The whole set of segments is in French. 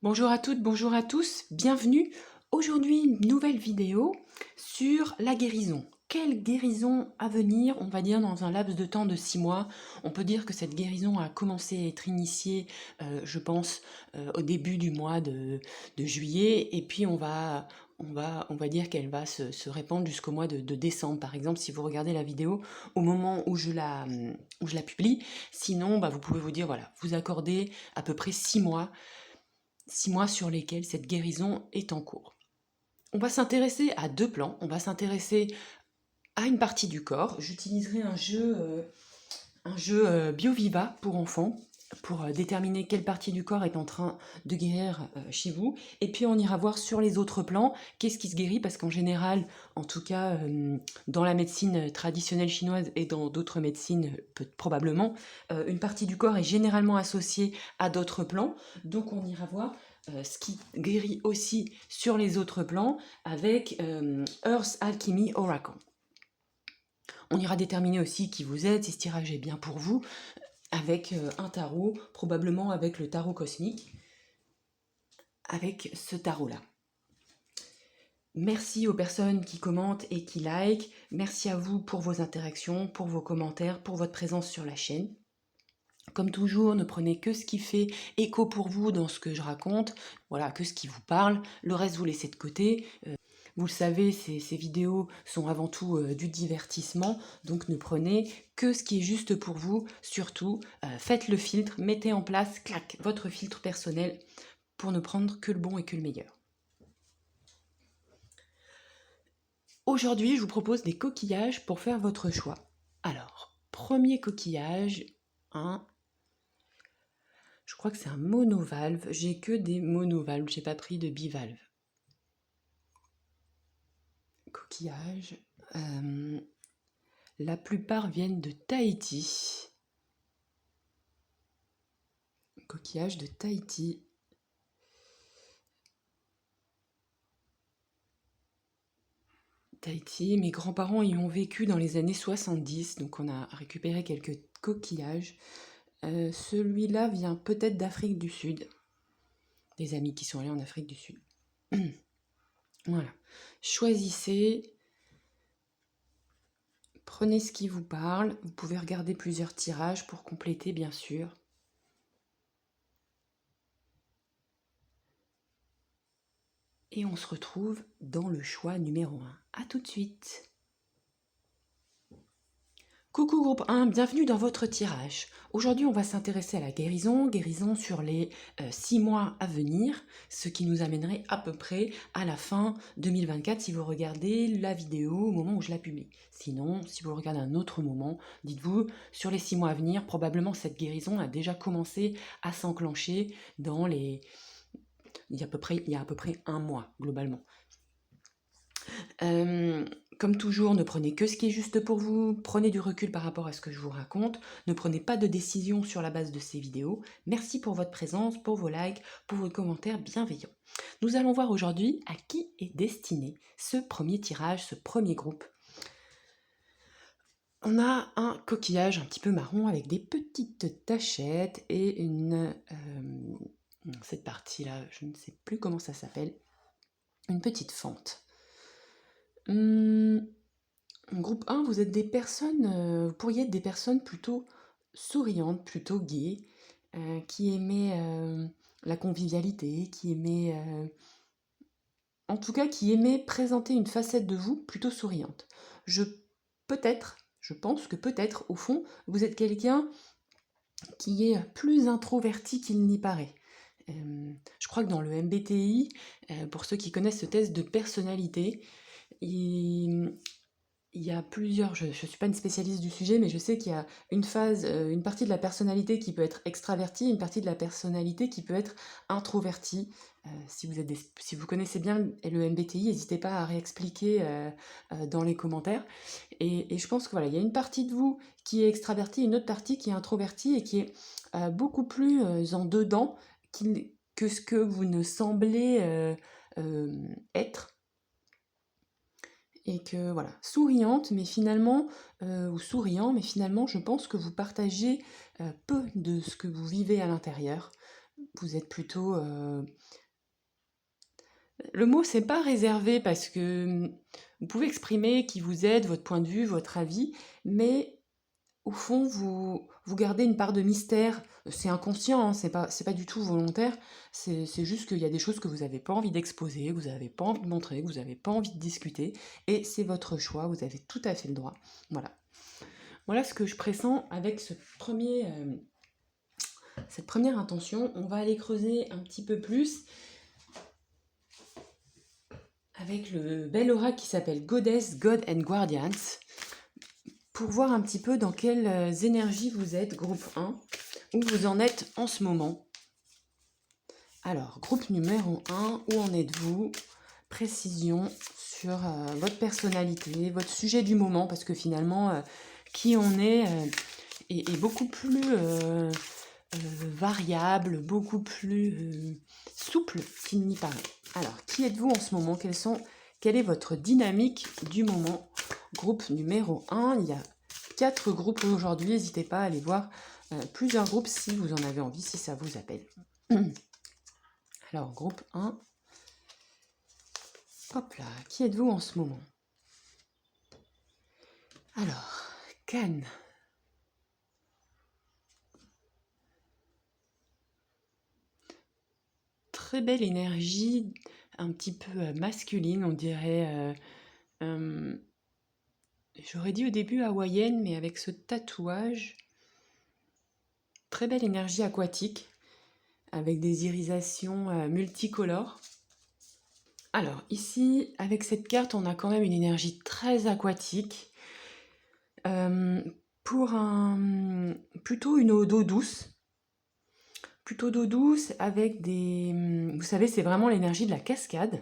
Bonjour à toutes, bonjour à tous, bienvenue. Aujourd'hui, une nouvelle vidéo sur la guérison. Quelle guérison à venir, on va dire dans un laps de temps de 6 mois. On peut dire que cette guérison a commencé à être initiée, je pense, au début du mois de juillet. Et puis on va dire qu'elle va se répandre jusqu'au mois de décembre. Par exemple, si vous regardez la vidéo au moment où je la publie. Sinon, vous pouvez vous dire, voilà, vous accordez à peu près 6 mois sur lesquels cette guérison est en cours. On va s'intéresser à deux plans. On va s'intéresser à une partie du corps. J'utiliserai un jeu BioViva pour enfants pour déterminer quelle partie du corps est en train de guérir chez vous. Et puis on ira voir sur les autres plans qu'est-ce qui se guérit, parce qu'en général, en tout cas dans la médecine traditionnelle chinoise et dans d'autres médecines probablement, une partie du corps est généralement associée à d'autres plans. Donc on ira voir ce qui guérit aussi sur les autres plans avec Earth Alchemy Oracle. On ira déterminer aussi qui vous êtes, si ce tirage est bien pour vous, avec un tarot, probablement avec le tarot cosmique, avec ce tarot-là. Merci aux personnes qui commentent et qui like. Merci à vous pour vos interactions, pour vos commentaires, pour votre présence sur la chaîne. Comme toujours, ne prenez que ce qui fait écho pour vous dans ce que je raconte, voilà, que ce qui vous parle. Le reste, vous laissez de côté. Vous le savez, ces vidéos sont avant tout du divertissement, donc ne prenez que ce qui est juste pour vous. Surtout, faites le filtre, mettez en place, clac, votre filtre personnel pour ne prendre que le bon et que le meilleur. Aujourd'hui, je vous propose des coquillages pour faire votre choix. Alors, premier coquillage, je crois que c'est un monovalve. J'ai que des monovalves, j'ai pas pris de bivalve. Coquillage. La plupart viennent de Tahiti. Coquillage de Tahiti. Tahiti, mes grands-parents y ont vécu dans les années 70, donc on a récupéré quelques coquillages. Celui-là vient peut-être d'Afrique du Sud. Des amis qui sont allés en Afrique du Sud. Voilà. Choisissez. Prenez ce qui vous parle. Vous pouvez regarder plusieurs tirages pour compléter, bien sûr. Et on se retrouve dans le choix numéro 1. A tout de suite. Coucou groupe 1, bienvenue dans votre tirage. Aujourd'hui, on va s'intéresser à la guérison sur les 6 mois à venir, ce qui nous amènerait à peu près à la fin 2024 si vous regardez la vidéo au moment où je la publie. Sinon, si vous le regardez à un autre moment, dites-vous, sur les 6 mois à venir, probablement cette guérison a déjà commencé à s'enclencher dans les... Il y a à peu près un mois, globalement. Comme toujours, ne prenez que ce qui est juste pour vous, prenez du recul par rapport à ce que je vous raconte, ne prenez pas de décision sur la base de ces vidéos. Merci pour votre présence, pour vos likes, pour vos commentaires bienveillants. Nous allons voir aujourd'hui à qui est destiné ce premier tirage, ce premier groupe. On a un coquillage un petit peu marron avec des petites tachettes et cette partie-là, je ne sais plus comment ça s'appelle, une petite fente. Groupe 1, vous êtes des personnes, vous pourriez être des personnes plutôt souriantes, plutôt gaies, qui aimaient la convivialité, en tout cas qui aimaient présenter une facette de vous plutôt souriante. Je pense que peut-être, au fond, vous êtes quelqu'un qui est plus introverti qu'il n'y paraît. Je crois que dans le MBTI, pour ceux qui connaissent ce test de personnalité, il y a plusieurs, je ne suis pas une spécialiste du sujet, mais je sais qu'il y a une partie de la personnalité qui peut être extravertie, une partie de la personnalité qui peut être introvertie. Si vous connaissez bien le MBTI, n'hésitez pas à réexpliquer dans les commentaires. Et je pense que voilà, il y a une partie de vous qui est extravertie, une autre partie qui est introvertie et qui est beaucoup plus en dedans que ce que vous ne semblez être. Et que voilà, souriante, mais finalement, ou souriant, mais finalement, je pense que vous partagez peu de ce que vous vivez à l'intérieur. Vous êtes plutôt... Le mot, c'est pas réservé parce que vous pouvez exprimer qui vous êtes, votre point de vue, votre avis, mais au fond, vous gardez une part de mystère. C'est inconscient, hein, c'est pas du tout volontaire. C'est juste qu'il y a des choses que vous n'avez pas envie d'exposer, que vous n'avez pas envie de montrer, que vous n'avez pas envie de discuter. Et c'est votre choix, vous avez tout à fait le droit. Voilà. Voilà ce que je pressens avec cette première intention. On va aller creuser un petit peu plus avec le bel oracle qui s'appelle Goddess, God and Guardians, pour voir un petit peu dans quelles énergies vous êtes, groupe 1, où vous en êtes en ce moment. Alors, groupe numéro 1, où en êtes-vous? Précision sur votre personnalité, votre sujet du moment, parce que finalement, qui on est beaucoup plus variable, beaucoup plus souple qu'il n'y paraît. Alors, qui êtes-vous en ce moment? Quelle est votre dynamique du moment? Groupe numéro 1, il y a 4 groupes aujourd'hui, n'hésitez pas à aller voir plusieurs groupes si vous en avez envie, si ça vous appelle. Alors, groupe 1, hop là, qui êtes-vous en ce moment? Alors, Cannes. Très belle énergie, un petit peu masculine, on dirait. J'aurais dit au début hawaïenne, mais avec ce tatouage. Très belle énergie aquatique, avec des irisations multicolores. Alors ici, avec cette carte, on a quand même une énergie très aquatique. Pour plutôt une eau d'eau douce. Plutôt d'eau douce avec des... Vous savez, c'est vraiment l'énergie de la cascade.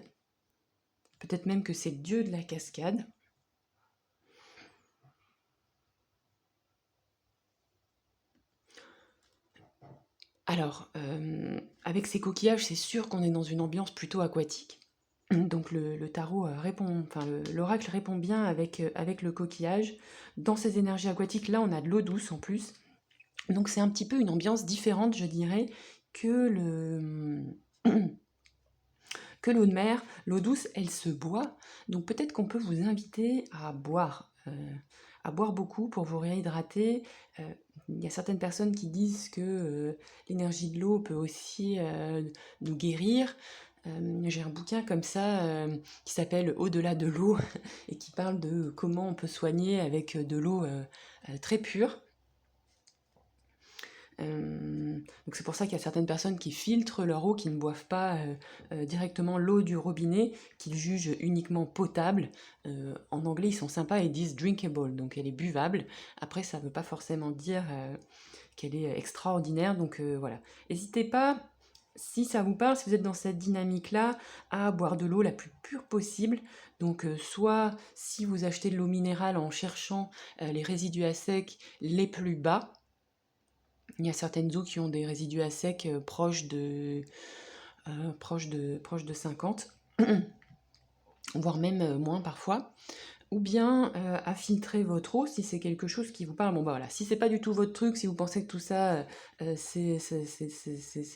Peut-être même que c'est le dieu de la cascade. Alors, avec ces coquillages, c'est sûr qu'on est dans une ambiance plutôt aquatique. Donc le tarot répond, enfin l'oracle répond bien avec le coquillage. Dans ces énergies aquatiques, là, on a de l'eau douce en plus. Donc c'est un petit peu une ambiance différente, je dirais, que que l'eau de mer. L'eau douce, elle se boit. Donc peut-être qu'on peut vous inviter à boire beaucoup pour vous réhydrater. Il y a certaines personnes qui disent que l'énergie de l'eau peut aussi nous guérir. J'ai un bouquin comme ça qui s'appelle Au-delà de l'eau et qui parle de comment on peut soigner avec de l'eau très pure. Donc c'est pour ça qu'il y a certaines personnes qui filtrent leur eau, qui ne boivent pas directement l'eau du robinet, qu'ils jugent uniquement potable. En anglais, ils sont sympas et disent drinkable, donc elle est buvable. Après, ça ne veut pas forcément dire qu'elle est extraordinaire, donc voilà. N'hésitez pas, si ça vous parle, si vous êtes dans cette dynamique-là, à boire de l'eau la plus pure possible. Donc soit si vous achetez de l'eau minérale en cherchant les résidus à sec les plus bas, il y a certaines eaux qui ont des résidus à sec proches de 50, voire même moins parfois. Ou bien à filtrer votre eau si c'est quelque chose qui vous parle. Bon bah voilà, si c'est pas du tout votre truc, si vous pensez que tout ça c'est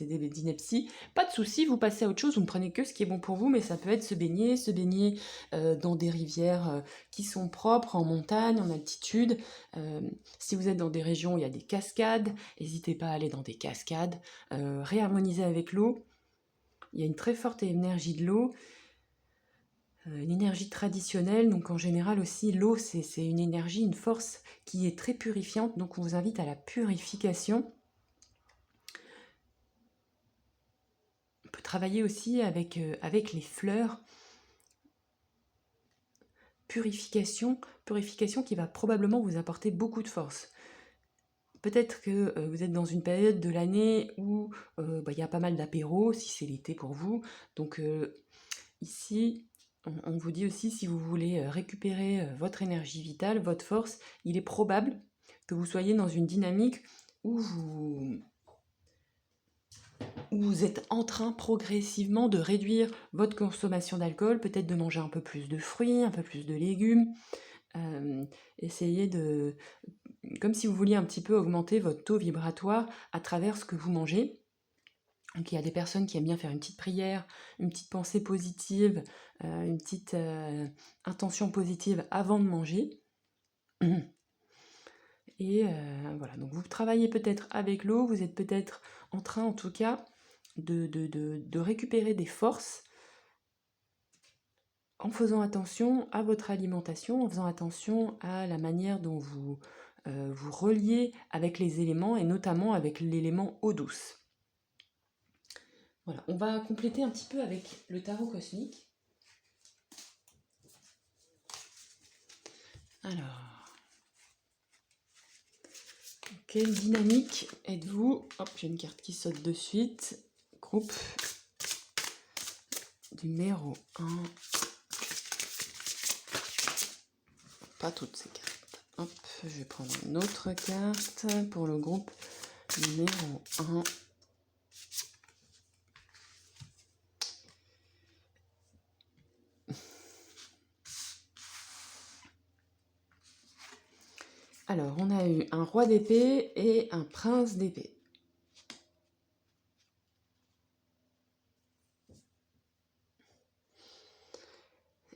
des inepties, pas de souci, vous passez à autre chose, vous ne prenez que ce qui est bon pour vous, mais ça peut être se baigner dans des rivières qui sont propres, en montagne, en altitude. Si vous êtes dans des régions où il y a des cascades, n'hésitez pas à aller dans des cascades, réharmoniser avec l'eau. Il y a une très forte énergie de l'eau. Une énergie traditionnelle, donc en général aussi l'eau c'est une énergie, une force qui est très purifiante, donc on vous invite à la purification. On peut travailler aussi avec les fleurs. Purification qui va probablement vous apporter beaucoup de force. Peut-être que vous êtes dans une période de l'année où il y a pas mal d'apéros, si c'est l'été pour vous, donc ici... On vous dit aussi, si vous voulez récupérer votre énergie vitale, votre force, il est probable que vous soyez dans une dynamique où vous êtes en train progressivement de réduire votre consommation d'alcool, peut-être de manger un peu plus de fruits, un peu plus de légumes. Essayez de... Comme si vous vouliez un petit peu augmenter votre taux vibratoire à travers ce que vous mangez. Donc il y a des personnes qui aiment bien faire une petite prière, une petite pensée positive, une petite intention positive avant de manger. Et voilà, donc vous travaillez peut-être avec l'eau, vous êtes peut-être en train en tout cas de récupérer des forces en faisant attention à votre alimentation, en faisant attention à la manière dont vous vous reliez avec les éléments et notamment avec l'élément eau douce. Voilà, on va compléter un petit peu avec le tarot cosmique. Alors, quelle dynamique êtes-vous? Hop, j'ai une carte qui saute de suite. Groupe numéro 1. Pas toutes ces cartes. Hop, je vais prendre une autre carte pour le groupe numéro 1. Alors, on a eu un roi d'épée et un prince d'épée.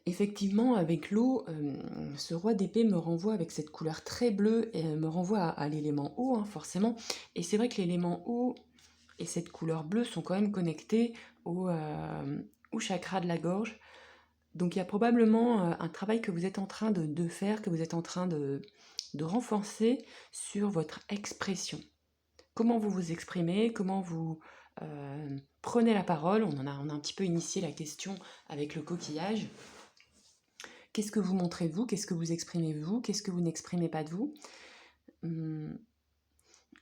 Effectivement, avec l'eau, ce roi d'épée me renvoie avec cette couleur très bleue et me renvoie à l'élément eau, hein, forcément. Et c'est vrai que l'élément eau et cette couleur bleue sont quand même connectés au chakra de la gorge. Donc il y a probablement un travail que vous êtes en train de faire, que vous êtes en train de renforcer sur votre expression. Comment vous vous exprimez, comment vous prenez la parole. On a un petit peu initié la question avec le coquillage. Qu'est-ce que vous montrez de vous? Qu'est-ce que vous exprimez de vous? Qu'est-ce que vous n'exprimez pas de vous?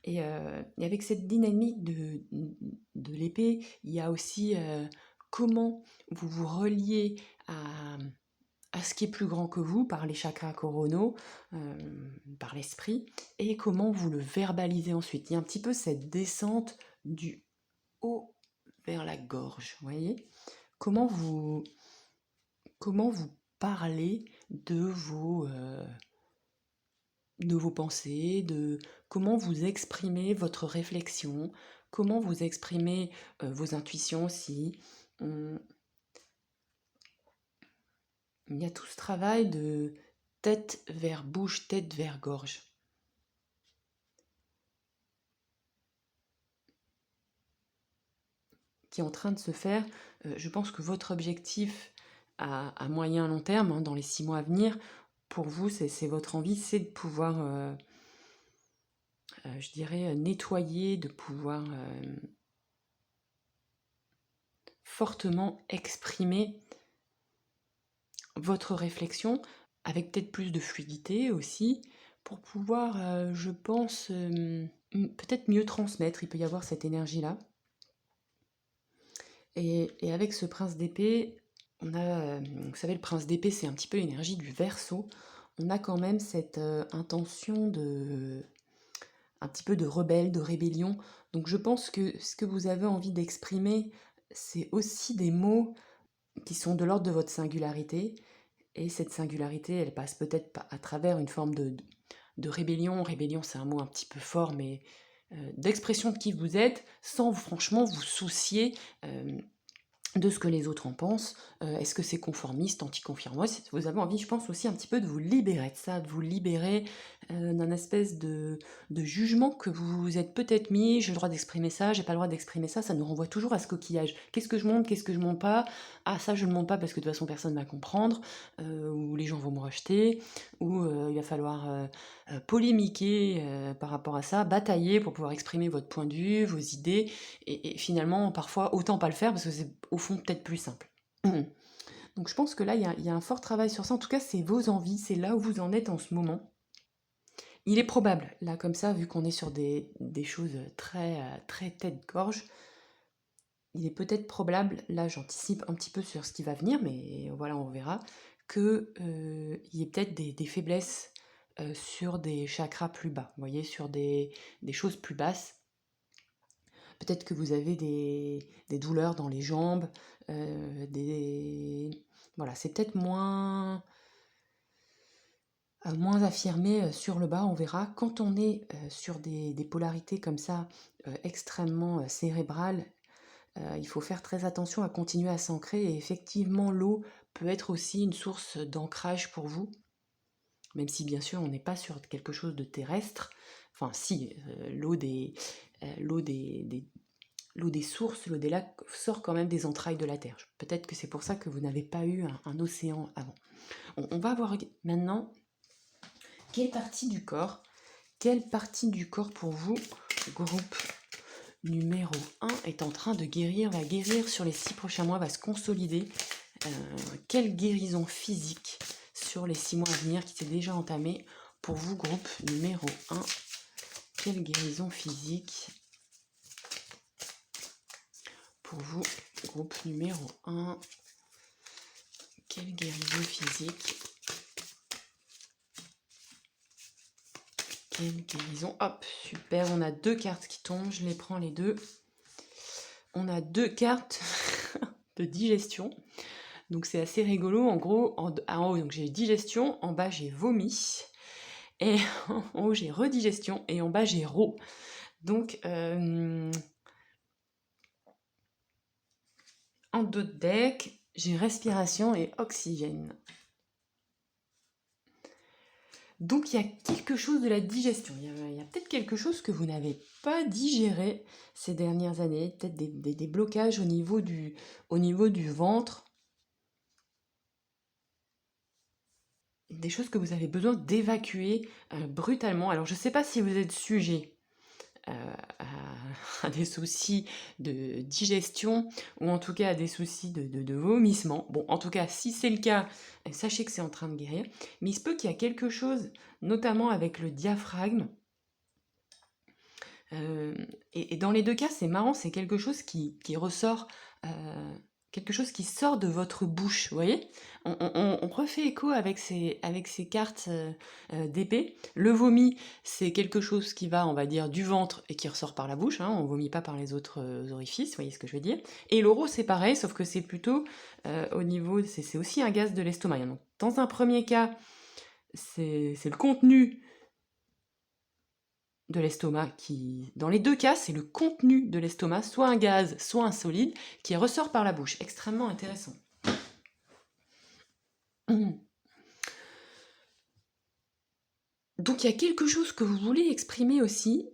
Et avec cette dynamique de l'épée, il y a aussi comment vous vous reliez à ce qui est plus grand que vous par les chakras coronaux, par l'esprit, et comment vous le verbalisez ensuite. Il y a un petit peu cette descente du haut vers la gorge, vous voyez? Comment vous parlez de vos pensées, de comment vous exprimez votre réflexion, comment vous exprimez vos intuitions aussi. Il y a tout ce travail de tête vers bouche, tête vers gorge. Qui est en train de se faire. Je pense que votre objectif à moyen long terme, hein, dans les 6 mois à venir, pour vous, c'est votre envie, c'est de pouvoir, je dirais, nettoyer, de pouvoir fortement exprimer votre réflexion, avec peut-être plus de fluidité aussi, pour pouvoir, je pense, peut-être mieux transmettre. Il peut y avoir cette énergie-là. Et avec ce prince d'épée, on a, vous savez, le prince d'épée, c'est un petit peu l'énergie du Verseau. On a quand même cette intention un petit peu de rebelle, de rébellion. Donc je pense que ce que vous avez envie d'exprimer, c'est aussi des mots qui sont de l'ordre de votre singularité. Et cette singularité, elle passe peut-être à travers une forme de rébellion. Rébellion, c'est un mot un petit peu fort, mais d'expression de qui vous êtes, sans franchement vous soucier de ce que les autres en pensent. Est-ce que c'est conformiste, anticonformiste? Vous avez envie, je pense, aussi un petit peu de vous libérer de ça, de vous libérer d'un espèce de jugement que vous vous êtes peut-être mis. J'ai le droit d'exprimer ça, j'ai pas le droit d'exprimer ça. Ça nous renvoie toujours à ce coquillage. Qu'est-ce que je montre, qu'est-ce que je montre pas? Ah, ça, je ne le montre pas parce que de toute façon, personne ne va comprendre, ou les gens vont me rejeter, ou il va falloir polémiquer par rapport à ça, batailler pour pouvoir exprimer votre point de vue, vos idées, et finalement, parfois, autant pas le faire parce que c'est au fond peut-être plus simple. Donc je pense que là, il y a un fort travail sur ça. En tout cas, c'est vos envies, c'est là où vous en êtes en ce moment. Il est probable, là comme ça, vu qu'on est sur des choses très, très tête-gorge, il est peut-être probable, là j'anticipe un petit peu sur ce qui va venir, mais voilà, on verra, qu'il y ait peut-être des faiblesses sur des chakras plus bas, vous voyez, sur des choses plus basses. Peut-être que vous avez des douleurs dans les jambes, voilà, c'est peut-être moins affirmé sur le bas, on verra. Quand on est sur des polarités comme ça, extrêmement cérébrales, il faut faire très attention à continuer à s'ancrer et effectivement l'eau peut être aussi une source d'ancrage pour vous, même si bien sûr on n'est pas sur quelque chose de terrestre. Enfin si, l'eau des sources, l'eau des lacs sort quand même des entrailles de la Terre. Peut-être que c'est pour ça que vous n'avez pas eu un océan avant. On va voir maintenant quelle partie du corps pour vous, groupe numéro 1, est en train de guérir, va guérir sur les 6 prochains mois, va se consolider. Quelle guérison physique sur les 6 mois à venir qui s'est déjà entamée pour vous, groupe numéro 1. Quelle guérison physique pour vous, groupe numéro 1. Quelle guérison physique. Quelle guérison. Hop, super, on a 2 cartes qui tombent, je les prends les deux. On a 2 cartes de digestion. Donc c'est assez rigolo. En gros, en haut, donc j'ai digestion, en bas j'ai vomi, et en haut j'ai redigestion, et en bas j'ai ro. Donc en dos de deck, j'ai respiration et oxygène. Donc il y a quelque chose de la digestion, il y a peut-être quelque chose que vous n'avez pas digéré ces dernières années, peut-être des blocages au niveau du ventre, des choses que vous avez besoin d'évacuer brutalement. Alors je ne sais pas si vous êtes sujet à des soucis de digestion ou en tout cas à des soucis de vomissement. Bon, en tout cas, si c'est le cas, sachez que c'est en train de guérir. Mais il se peut qu'il y a quelque chose, notamment avec le diaphragme. Et dans les deux cas, c'est marrant, c'est quelque chose qui ressort, quelque chose qui sort de votre bouche, vous voyez. On refait écho avec ces cartes d'épée. Le vomi, c'est quelque chose qui va, on va dire, du ventre et qui ressort par la bouche, hein, on vomit pas par les autres orifices, vous voyez ce que je veux dire. Et l'oro, c'est pareil, sauf que c'est plutôt au niveau, c'est aussi un gaz de l'estomac. Donc, dans un premier cas, c'est le contenu de l'estomac qui... Dans les deux cas, c'est le contenu de l'estomac, soit un gaz, soit un solide, qui ressort par la bouche. Extrêmement intéressant. Donc il y a quelque chose que vous voulez exprimer aussi,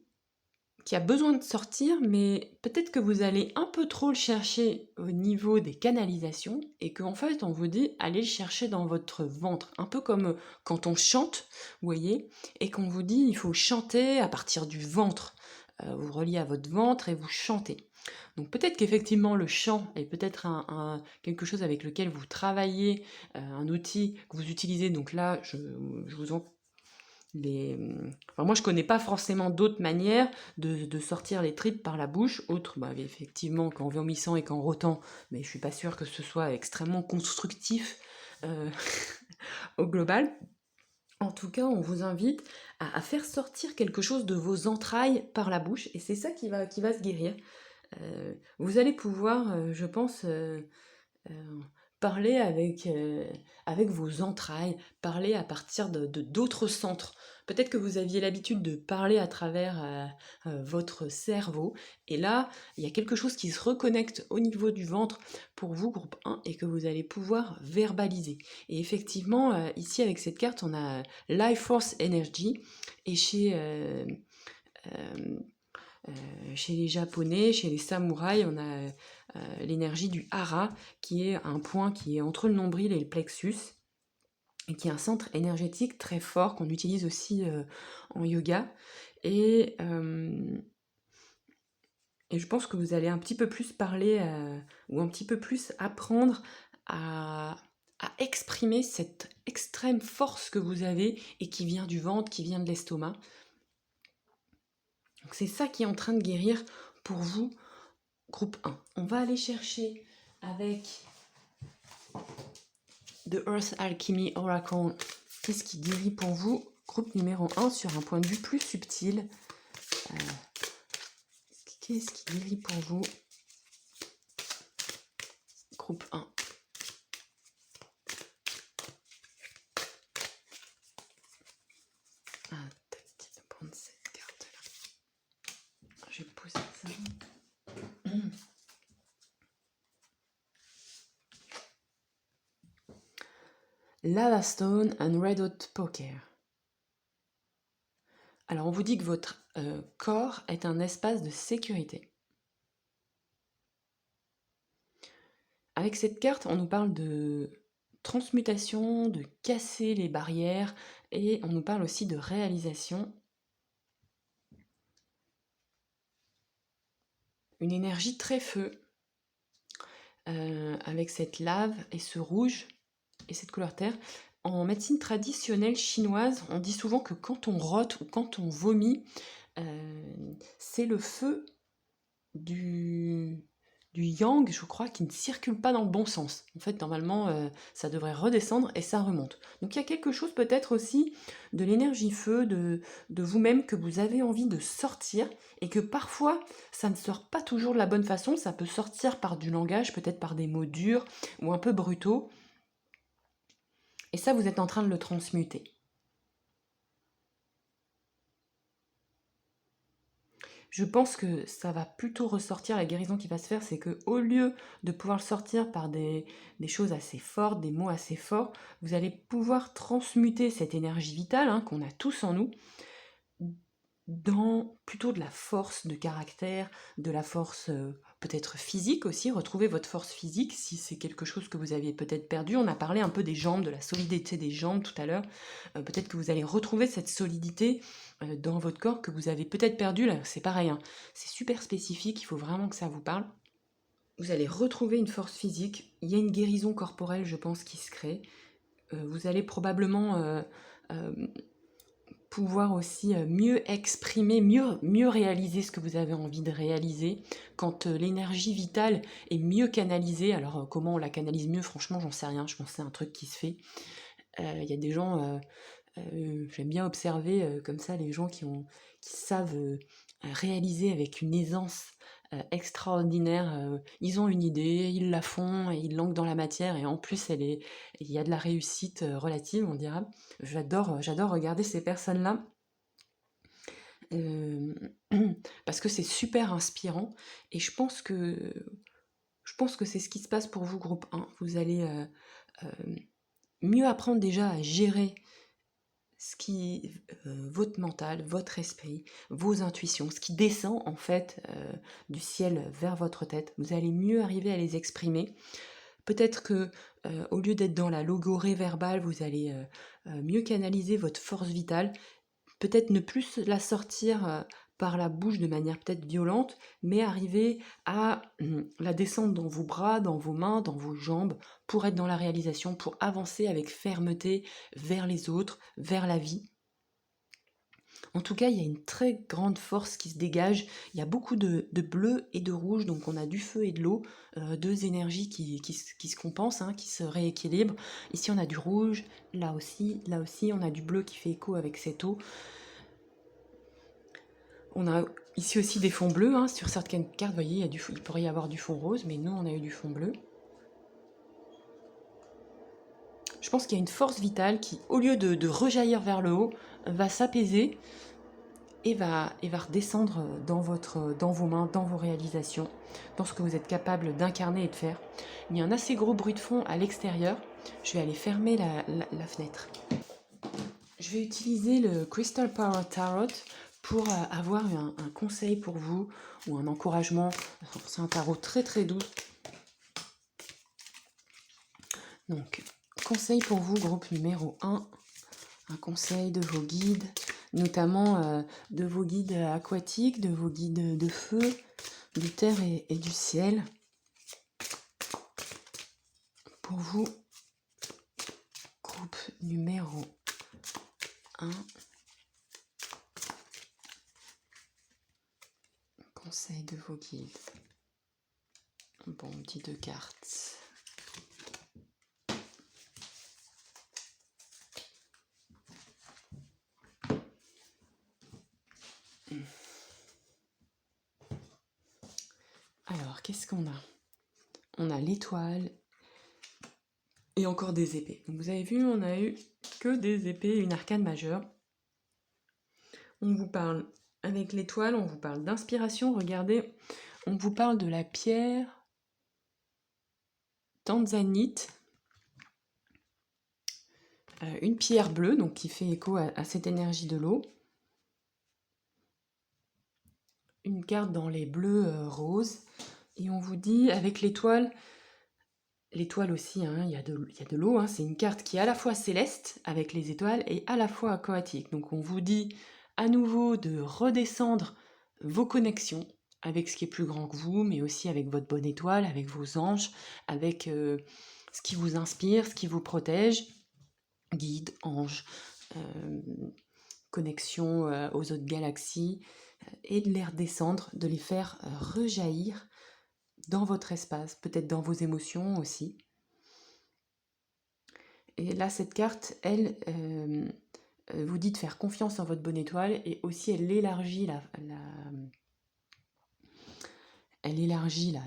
qui a besoin de sortir, mais peut-être que vous allez un peu trop le chercher au niveau des canalisations, et qu'en fait on vous dit allez le chercher dans votre ventre, un peu comme quand on chante, vous voyez, et qu'on vous dit il faut chanter à partir du ventre, vous reliez à votre ventre et vous chantez. Donc peut-être qu'effectivement le chant est peut-être quelque chose avec lequel vous travaillez, un outil que vous utilisez, donc là je vous en enfin, moi je connais pas forcément d'autres manières de sortir les tripes par la bouche, autre effectivement qu'en vomissant et qu'en rotant, mais je suis pas sûre que ce soit extrêmement constructif au global. En tout cas, on vous invite à faire sortir quelque chose de vos entrailles par la bouche, et c'est ça qui va se guérir. Vous allez pouvoir, je pense, parler avec vos entrailles, parler à partir d'autres centres. Peut-être que vous aviez l'habitude de parler à travers votre cerveau, et là, il y a quelque chose qui se reconnecte au niveau du ventre pour vous, groupe 1, et que vous allez pouvoir verbaliser. Et effectivement, ici, avec cette carte, on a Life Force Energy, et chez les Japonais, chez les samouraïs, on a l'énergie du hara, qui est un point qui est entre le nombril et le plexus, et qui est un centre énergétique très fort qu'on utilise aussi en yoga. Et je pense que vous allez un petit peu plus parler, ou un petit peu plus apprendre à exprimer cette extrême force que vous avez et qui vient du ventre, qui vient de l'estomac. Donc c'est ça qui est en train de guérir pour vous, groupe 1. On va aller chercher avec The Earth Alchemy Oracle, qu'est-ce qui guérit pour vous, groupe numéro 1, sur un point de vue plus subtil. Qu'est-ce qui guérit pour vous, groupe 1. Ah, tac, on va prendre cette carte-là. Je vais poser ça. Lava Stone and Red Hot Poker. Alors, on vous dit que votre corps est un espace de sécurité. Avec cette carte, on nous parle de transmutation, de casser les barrières, et on nous parle aussi de réalisation. Une énergie très feu, avec cette lave et ce rouge et cette couleur terre. En médecine traditionnelle chinoise, on dit souvent que quand on rote ou quand on vomit, c'est le feu du yang, je crois, qui ne circule pas dans le bon sens. En fait, normalement, ça devrait redescendre et ça remonte. Donc il y a quelque chose peut-être aussi de l'énergie feu, de vous-même que vous avez envie de sortir et que parfois, ça ne sort pas toujours de la bonne façon. Ça peut sortir par du langage, peut-être par des mots durs ou un peu brutaux. Et ça, vous êtes en train de le transmuter. Je pense que ça va plutôt ressortir, la guérison qui va se faire, c'est que au lieu de pouvoir le sortir par des choses assez fortes, des mots assez forts, vous allez pouvoir transmuter cette énergie vitale qu'on a tous en nous dans plutôt de la force de caractère, de la force peut-être physique aussi, retrouver votre force physique si c'est quelque chose que vous aviez peut-être perdu. On a parlé un peu des jambes, de la solidité des jambes tout à l'heure. Peut-être que vous allez retrouver cette solidité dans votre corps que vous avez peut-être perdu. Là, c'est pareil, c'est super spécifique, il faut vraiment que ça vous parle. Vous allez retrouver une force physique, il y a une guérison corporelle, je pense, qui se crée. Vous allez probablement pouvoir aussi mieux exprimer, mieux réaliser ce que vous avez envie de réaliser. Quand l'énergie vitale est mieux canalisée, alors comment on la canalise mieux, franchement, j'en sais rien, je pense que c'est un truc qui se fait. Il y a des gens, j'aime bien observer comme ça les gens qui savent réaliser avec une aisance extraordinaire. Ils ont une idée, ils la font, et ils l'ancrent dans la matière, et en plus il y a de la réussite relative, on dira. J'adore regarder ces personnes-là. Parce que c'est super inspirant, et je pense que c'est ce qui se passe pour vous, groupe 1. Vous allez mieux apprendre déjà à gérer votre mental, votre esprit, vos intuitions, ce qui descend en fait du ciel vers votre tête. Vous allez mieux arriver à les exprimer. Peut-être que au lieu d'être dans la logorée verbale, vous allez mieux canaliser votre force vitale. Peut-être ne plus la sortir par la bouche de manière peut-être violente, mais arriver à la descendre dans vos bras, dans vos mains, dans vos jambes, pour être dans la réalisation, pour avancer avec fermeté vers les autres, vers la vie. En tout cas, il y a une très grande force qui se dégage. Il y a beaucoup de bleu et de rouge, donc on a du feu et de l'eau, deux énergies qui se compensent, qui se rééquilibrent. Ici, on a du rouge, là aussi, on a du bleu qui fait écho avec cette eau. On a ici aussi des fonds bleus, sur certaines cartes, vous voyez, il pourrait y avoir du fond rose, mais nous, on a eu du fond bleu. Je pense qu'il y a une force vitale qui, au lieu de rejaillir vers le haut, va s'apaiser et va redescendre dans vos mains, dans vos réalisations, dans ce que vous êtes capable d'incarner et de faire. Il y a un assez gros bruit de fond à l'extérieur. Je vais aller fermer la fenêtre. Je vais utiliser le Crystal Power Tarot pour avoir un conseil pour vous ou un encouragement. C'est un tarot très très doux. Donc, conseil pour vous, groupe numéro 1. Un conseil de vos guides, notamment de vos guides aquatiques, de vos guides de feu, du terre et du ciel. Pour vous, groupe numéro 1. Conseil de vos guides. Bon, on dit 2 cartes. Alors, qu'est-ce qu'on a? On a l'étoile et encore des épées. Donc, vous avez vu, on a eu que des épées, une arcane majeure. On vous parle, avec l'étoile, on vous parle d'inspiration. Regardez, on vous parle de la pierre tanzanite. une pierre bleue, donc qui fait écho à cette énergie de l'eau. Une carte dans les bleus roses. Et on vous dit, avec l'étoile aussi, hein, il y a de l'eau, hein, c'est une carte qui est à la fois céleste, avec les étoiles, et à la fois aquatique. Donc on vous dit à nouveau de redescendre vos connexions avec ce qui est plus grand que vous, mais aussi avec votre bonne étoile, avec vos anges, avec ce qui vous inspire, ce qui vous protège, guide, ange, connexion aux autres galaxies, et de les redescendre, de les faire rejaillir dans votre espace, peut-être dans vos émotions aussi. Et là, cette carte, elle vous dit de faire confiance en votre bonne étoile, et aussi elle élargit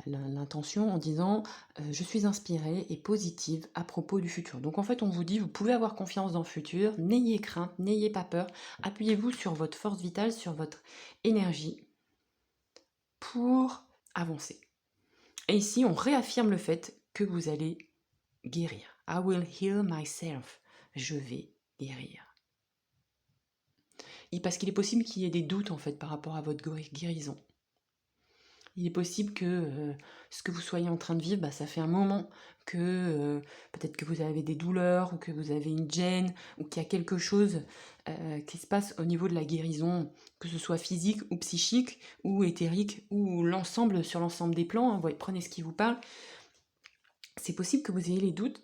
l'intention en disant je suis inspirée et positive à propos du futur. Donc en fait, on vous dit vous pouvez avoir confiance dans le futur, n'ayez crainte, n'ayez pas peur, appuyez-vous sur votre force vitale, sur votre énergie pour avancer. Et ici, on réaffirme le fait que vous allez guérir. I will heal myself. Je vais guérir. Et parce qu'il est possible qu'il y ait des doutes en fait par rapport à votre guérison. Il est possible que ce que vous soyez en train de vivre, ça fait un moment que peut-être que vous avez des douleurs, ou que vous avez une gêne, ou qu'il y a quelque chose qui se passe au niveau de la guérison, que ce soit physique ou psychique, ou éthérique, ou sur l'ensemble des plans, hein, prenez ce qui vous parle. C'est possible que vous ayez des doutes.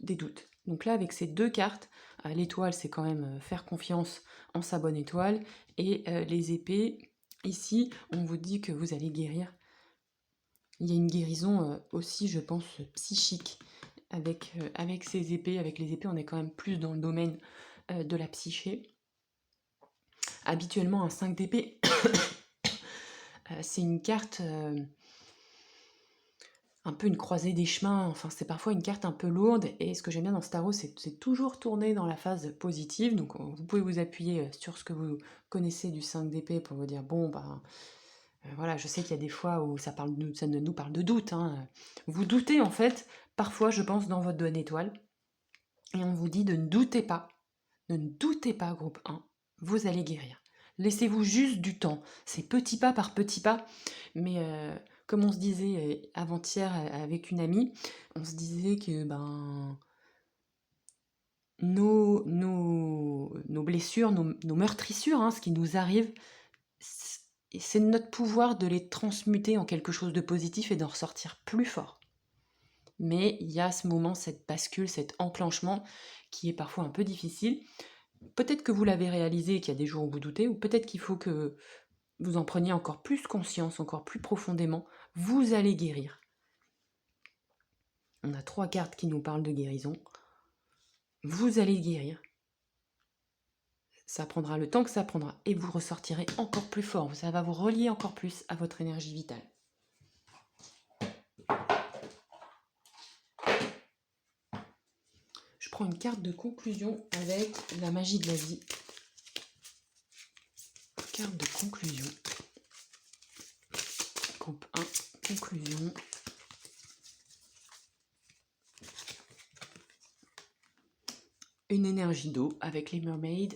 Donc là, avec ces deux cartes, l'étoile, c'est quand même faire confiance en sa bonne étoile, et les épées, ici, on vous dit que vous allez guérir. Il y a une guérison aussi, je pense, psychique avec ces épées. Avec les épées, on est quand même plus dans le domaine de la psyché. Habituellement, un 5 d'épée, c'est une carte un peu une croisée des chemins. Enfin, c'est parfois une carte un peu lourde. Et ce que j'aime bien dans ce tarot, c'est toujours tourné dans la phase positive. Donc, vous pouvez vous appuyer sur ce que vous connaissez du 5 d'épée pour vous dire, bon, voilà, je sais qu'il y a des fois où ça nous parle de doute. Hein. Vous doutez en fait, parfois je pense, dans votre bonne étoile. Et on vous dit de ne doutez pas. Ne doutez pas, groupe 1. Vous allez guérir. Laissez-vous juste du temps. C'est petit pas par petit pas. Mais comme on se disait avant-hier avec une amie, on se disait que nos blessures, nos meurtrissures, hein, ce qui nous arrive, c'est notre pouvoir de les transmuter en quelque chose de positif et d'en ressortir plus fort. Mais il y a ce moment, cette bascule, cet enclenchement qui est parfois un peu difficile. Peut-être que vous l'avez réalisé et qu'il y a des jours où vous doutez, ou peut-être qu'il faut que vous en preniez encore plus conscience, encore plus profondément. Vous allez guérir. On a 3 cartes qui nous parlent de guérison. Vous allez guérir. Ça prendra le temps que ça prendra et vous ressortirez encore plus fort. Ça va vous relier encore plus à votre énergie vitale. Je prends une carte de conclusion avec la magie de la vie. Carte de conclusion. Groupe 1, conclusion. Une énergie d'eau avec les mermaids,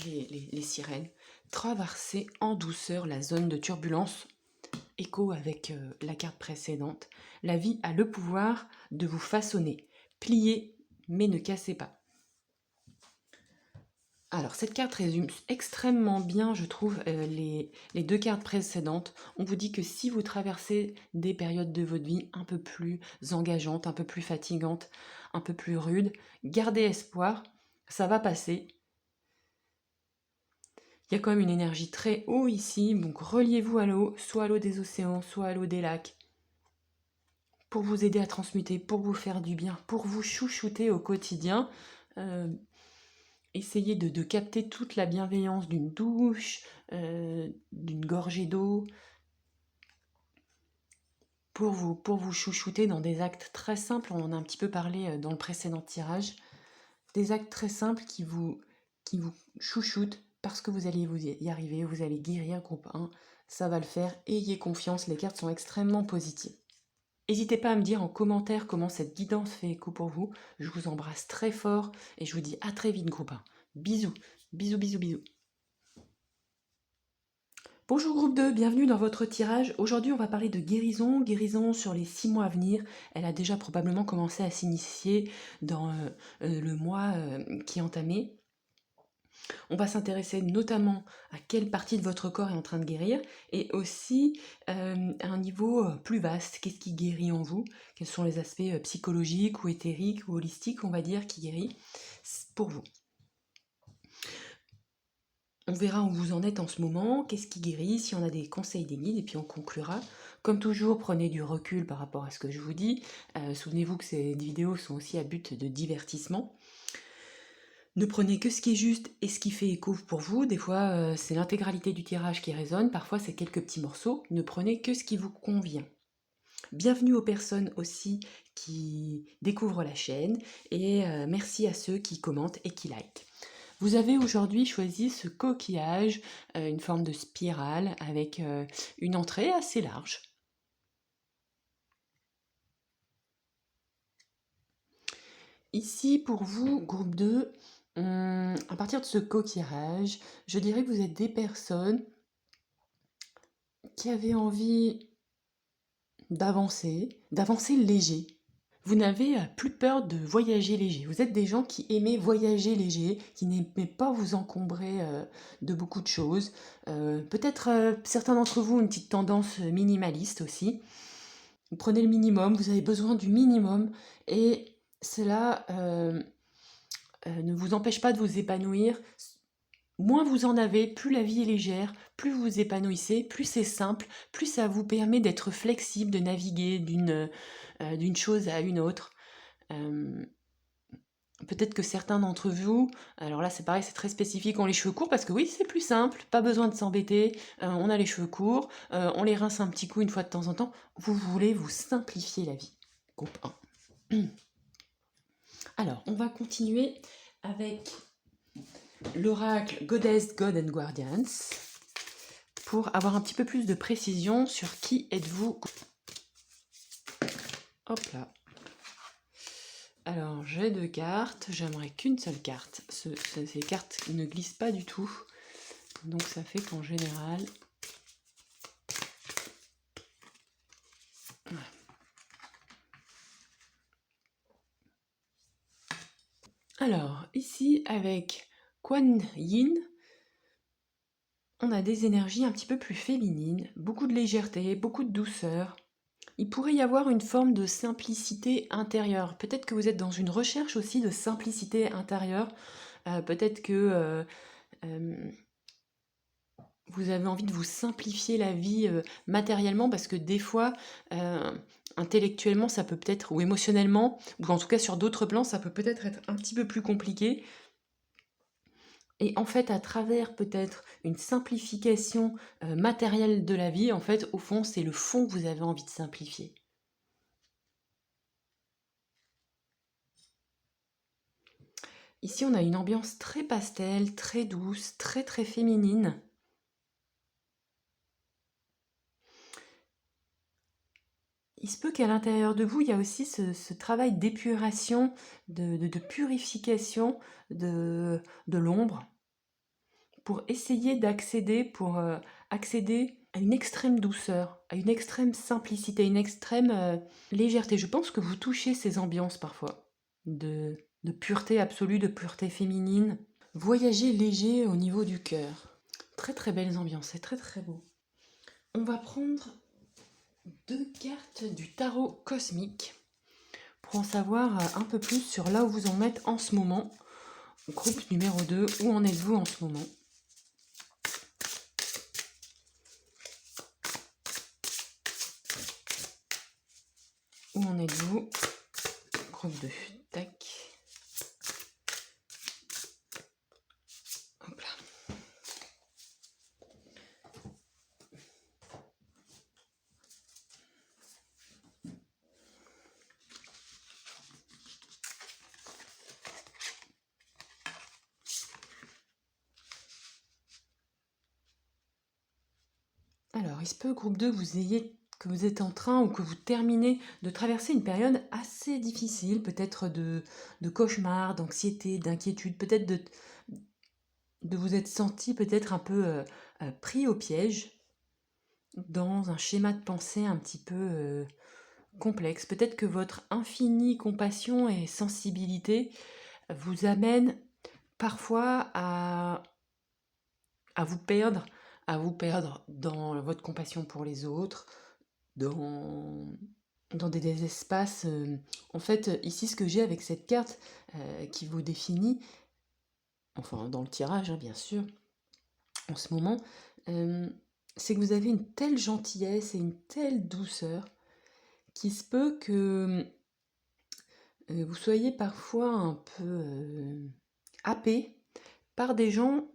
les sirènes. Traverser en douceur la zone de turbulence. Écho avec la carte précédente. La vie a le pouvoir de vous façonner. Pliez, mais ne cassez pas. Alors, cette carte résume extrêmement bien, je trouve, les 2 cartes précédentes. On vous dit que si vous traversez des périodes de votre vie un peu plus engageantes, un peu plus fatigantes, un peu plus rudes, gardez espoir, ça va passer. Il y a quand même une énergie très haut ici, donc reliez-vous à l'eau, soit à l'eau des océans, soit à l'eau des lacs, pour vous aider à transmuter, pour vous faire du bien, pour vous chouchouter au quotidien. Essayez de capter toute la bienveillance d'une douche, d'une gorgée d'eau, pour vous chouchouter dans des actes très simples. On en a un petit peu parlé dans le précédent tirage. Des actes très simples qui vous chouchoutent parce que vous allez vous y arriver, vous allez guérir, groupe 1. Ça va le faire, ayez confiance, les cartes sont extrêmement positives. N'hésitez pas à me dire en commentaire comment cette guidance fait écho pour vous. Je vous embrasse très fort et je vous dis à très vite groupe 1. Bisous, bisous, bisous, bisous. Bonjour groupe 2, bienvenue dans votre tirage. Aujourd'hui on va parler de guérison, guérison sur les 6 mois à venir. Elle a déjà probablement commencé à s'initier dans le mois qui est entamé. On va s'intéresser notamment à quelle partie de votre corps est en train de guérir et aussi à un niveau plus vaste. Qu'est-ce qui guérit en vous? Quels sont les aspects psychologiques ou éthériques ou holistiques, on va dire, qui guérit pour vous? On verra où vous en êtes en ce moment, qu'est-ce qui guérit, si on a des conseils, des guides, et puis on conclura. Comme toujours, prenez du recul par rapport à ce que je vous dis. Souvenez-vous que ces vidéos sont aussi à but de divertissement. Ne prenez que ce qui est juste et ce qui fait écho pour vous. Des fois, c'est l'intégralité du tirage qui résonne, parfois c'est quelques petits morceaux. Ne prenez que ce qui vous convient. Bienvenue aux personnes aussi qui découvrent la chaîne et merci à ceux qui commentent et qui likent. Vous avez aujourd'hui choisi ce coquillage, une forme de spirale avec une entrée assez large. Ici, pour vous, groupe 2, à partir de ce coquillage, je dirais que vous êtes des personnes qui avaient envie d'avancer léger. Vous n'avez plus peur de voyager léger. Vous êtes des gens qui aimaient voyager léger, qui n'aimaient pas vous encombrer de beaucoup de choses. Peut-être certains d'entre vous ont une petite tendance minimaliste aussi. Vous prenez le minimum, vous avez besoin du minimum et cela ne vous empêche pas de vous épanouir. Moins vous en avez, plus la vie est légère, plus vous vous épanouissez, plus c'est simple, plus ça vous permet d'être flexible, de naviguer d'une chose à une autre. Peut-être que certains d'entre vous, alors là c'est pareil, c'est très spécifique, ont les cheveux courts parce que oui, c'est plus simple, pas besoin de s'embêter, on a les cheveux courts, on les rince un petit coup une fois de temps en temps. Vous voulez vous simplifier la vie. Groupe 1. Alors, on va continuer avec l'oracle Goddess, God and Guardians pour avoir un petit peu plus de précision sur qui êtes-vous. Hop là. Alors, j'ai 2 cartes, j'aimerais qu'une seule carte. Ces cartes ne glissent pas du tout, donc ça fait qu'en général... Alors, ici, avec Kuan Yin, on a des énergies un petit peu plus féminines, beaucoup de légèreté, beaucoup de douceur. Il pourrait y avoir une forme de simplicité intérieure. Peut-être que vous êtes dans une recherche aussi de simplicité intérieure. Peut-être que vous avez envie de vous simplifier la vie matériellement parce que des fois, intellectuellement, ça peut peut-être, ou émotionnellement, ou en tout cas sur d'autres plans, ça peut peut-être être un petit peu plus compliqué. Et en fait, à travers peut-être une simplification matérielle de la vie, en fait, au fond, c'est le fond que vous avez envie de simplifier. Ici, on a une ambiance très pastel, très douce, très très féminine. Il se peut qu'à l'intérieur de vous, il y a aussi ce travail d'épuration, de purification de l'ombre, pour essayer d'accéder, accéder à une extrême douceur, à une extrême simplicité, à une extrême légèreté. Je pense que vous touchez ces ambiances parfois, de pureté absolue, de pureté féminine. Voyager léger au niveau du cœur. Très très belles ambiances, c'est très très beau. On va prendre 2 cartes du tarot cosmique pour en savoir un peu plus sur là où vous en êtes en ce moment. Groupe numéro 2, où en êtes-vous en ce moment? Où en êtes-vous? Groupe 2, tac. Hop là. Alors, il se peut, groupe 2, que que vous êtes en train ou que vous terminez de traverser une période assez difficile, peut-être de cauchemar, d'anxiété, d'inquiétude, peut-être de vous être senti peut-être un peu pris au piège dans un schéma de pensée un petit peu complexe. Peut-être que votre infinie compassion et sensibilité vous amène parfois à vous perdre, à vous perdre dans votre compassion pour les autres, dans, dans des espaces. En fait, ici, ce que j'ai avec cette carte qui vous définit, enfin dans le tirage, hein, bien sûr, en ce moment, euh, c'est que vous avez une telle gentillesse et une telle douceur qu'il se peut que vous soyez parfois un peu happé par des gens,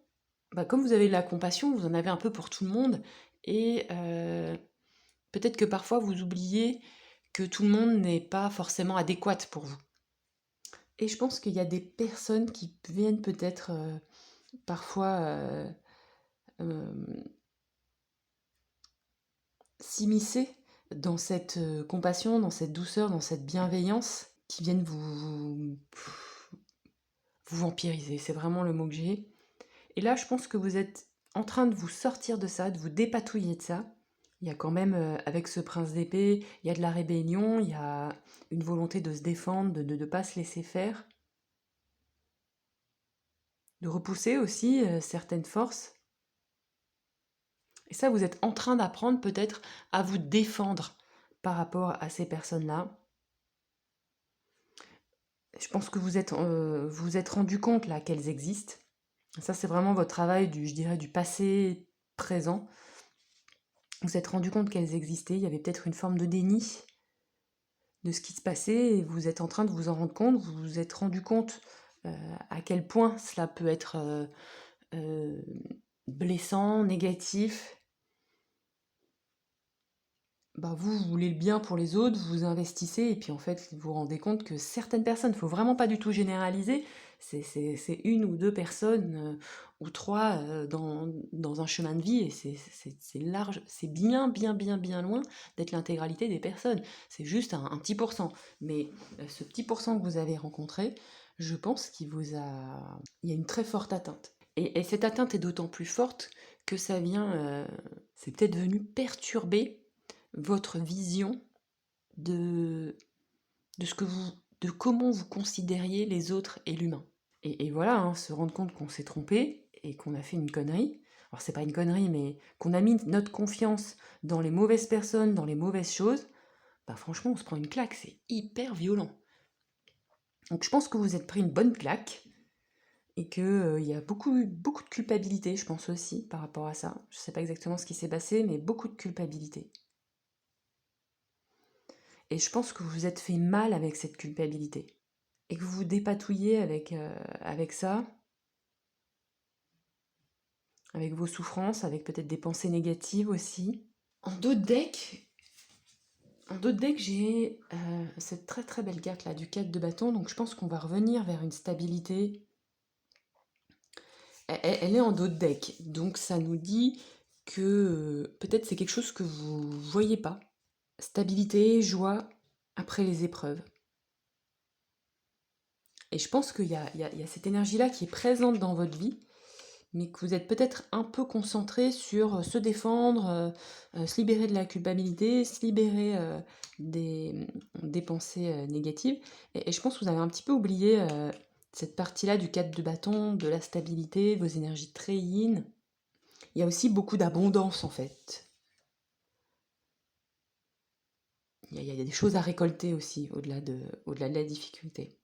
bah, comme vous avez de la compassion, vous en avez un peu pour tout le monde, et peut-être que parfois vous oubliez que tout le monde n'est pas forcément adéquate pour vous. Et je pense qu'il y a des personnes qui viennent peut-être parfois euh, s'immiscer dans cette compassion, dans cette douceur, dans cette bienveillance, qui viennent vous vampiriser, c'est vraiment le mot que j'ai. Et là, je pense que vous êtes en train de vous sortir de ça, de vous dépatouiller de ça. Il y a quand même, avec ce prince d'épée, il y a de la rébellion, il y a une volonté de se défendre, de ne pas se laisser faire, de repousser aussi certaines forces. Et ça, vous êtes en train d'apprendre peut-être à vous défendre par rapport à ces personnes-là. Je pense que vous êtes rendu compte là qu'elles existent. Ça, c'est vraiment votre travail je dirais, du passé présent. Vous êtes rendu compte qu'elles existaient, il y avait peut-être une forme de déni de ce qui se passait et vous êtes en train de vous en rendre compte, vous vous êtes rendu compte à quel point cela peut être euh, blessant, négatif. Bah vous voulez le bien pour les autres, vous investissez et puis en fait vous vous rendez compte que certaines personnes, il faut vraiment pas du tout généraliser, c'est une ou deux personnes ou trois dans un chemin de vie et c'est large, c'est bien loin d'être l'intégralité des personnes, c'est juste un petit pourcent. Mais ce petit pourcent que vous avez rencontré, je pense il y a une très forte atteinte. Et cette atteinte est d'autant plus forte que ça vient, c'est peut-être venu perturber votre vision de, de ce que de comment vous considériez les autres et l'humain. Et voilà, hein, se rendre compte qu'on s'est trompé et qu'on a fait une connerie. Alors c'est pas une connerie, mais qu'on a mis notre confiance dans les mauvaises personnes, dans les mauvaises choses, bah franchement on se prend une claque, c'est hyper violent. Donc je pense que vous êtes pris une bonne claque et que il y a beaucoup de culpabilité, je pense aussi, par rapport à ça. Je sais pas exactement ce qui s'est passé, mais beaucoup de culpabilité. Et je pense que vous vous êtes fait mal avec cette culpabilité. Et que vous vous dépatouillez avec ça, avec vos souffrances, avec peut-être des pensées négatives aussi. En dos de deck, j'ai cette très très belle carte là du 4 de bâton, donc je pense qu'on va revenir vers une stabilité. Elle est en dos de deck, donc ça nous dit que peut-être c'est quelque chose que vous voyez pas. Stabilité, joie après les épreuves. Et je pense qu'il y a cette énergie-là qui est présente dans votre vie, mais que vous êtes peut-être un peu concentré sur se défendre, se libérer de la culpabilité, se libérer des pensées négatives. Et je pense que vous avez un petit peu oublié cette partie-là du 4 de bâton, de la stabilité, vos énergies très yin. Il y a aussi beaucoup d'abondance en fait. Il y a des choses à récolter aussi au-delà de la difficulté.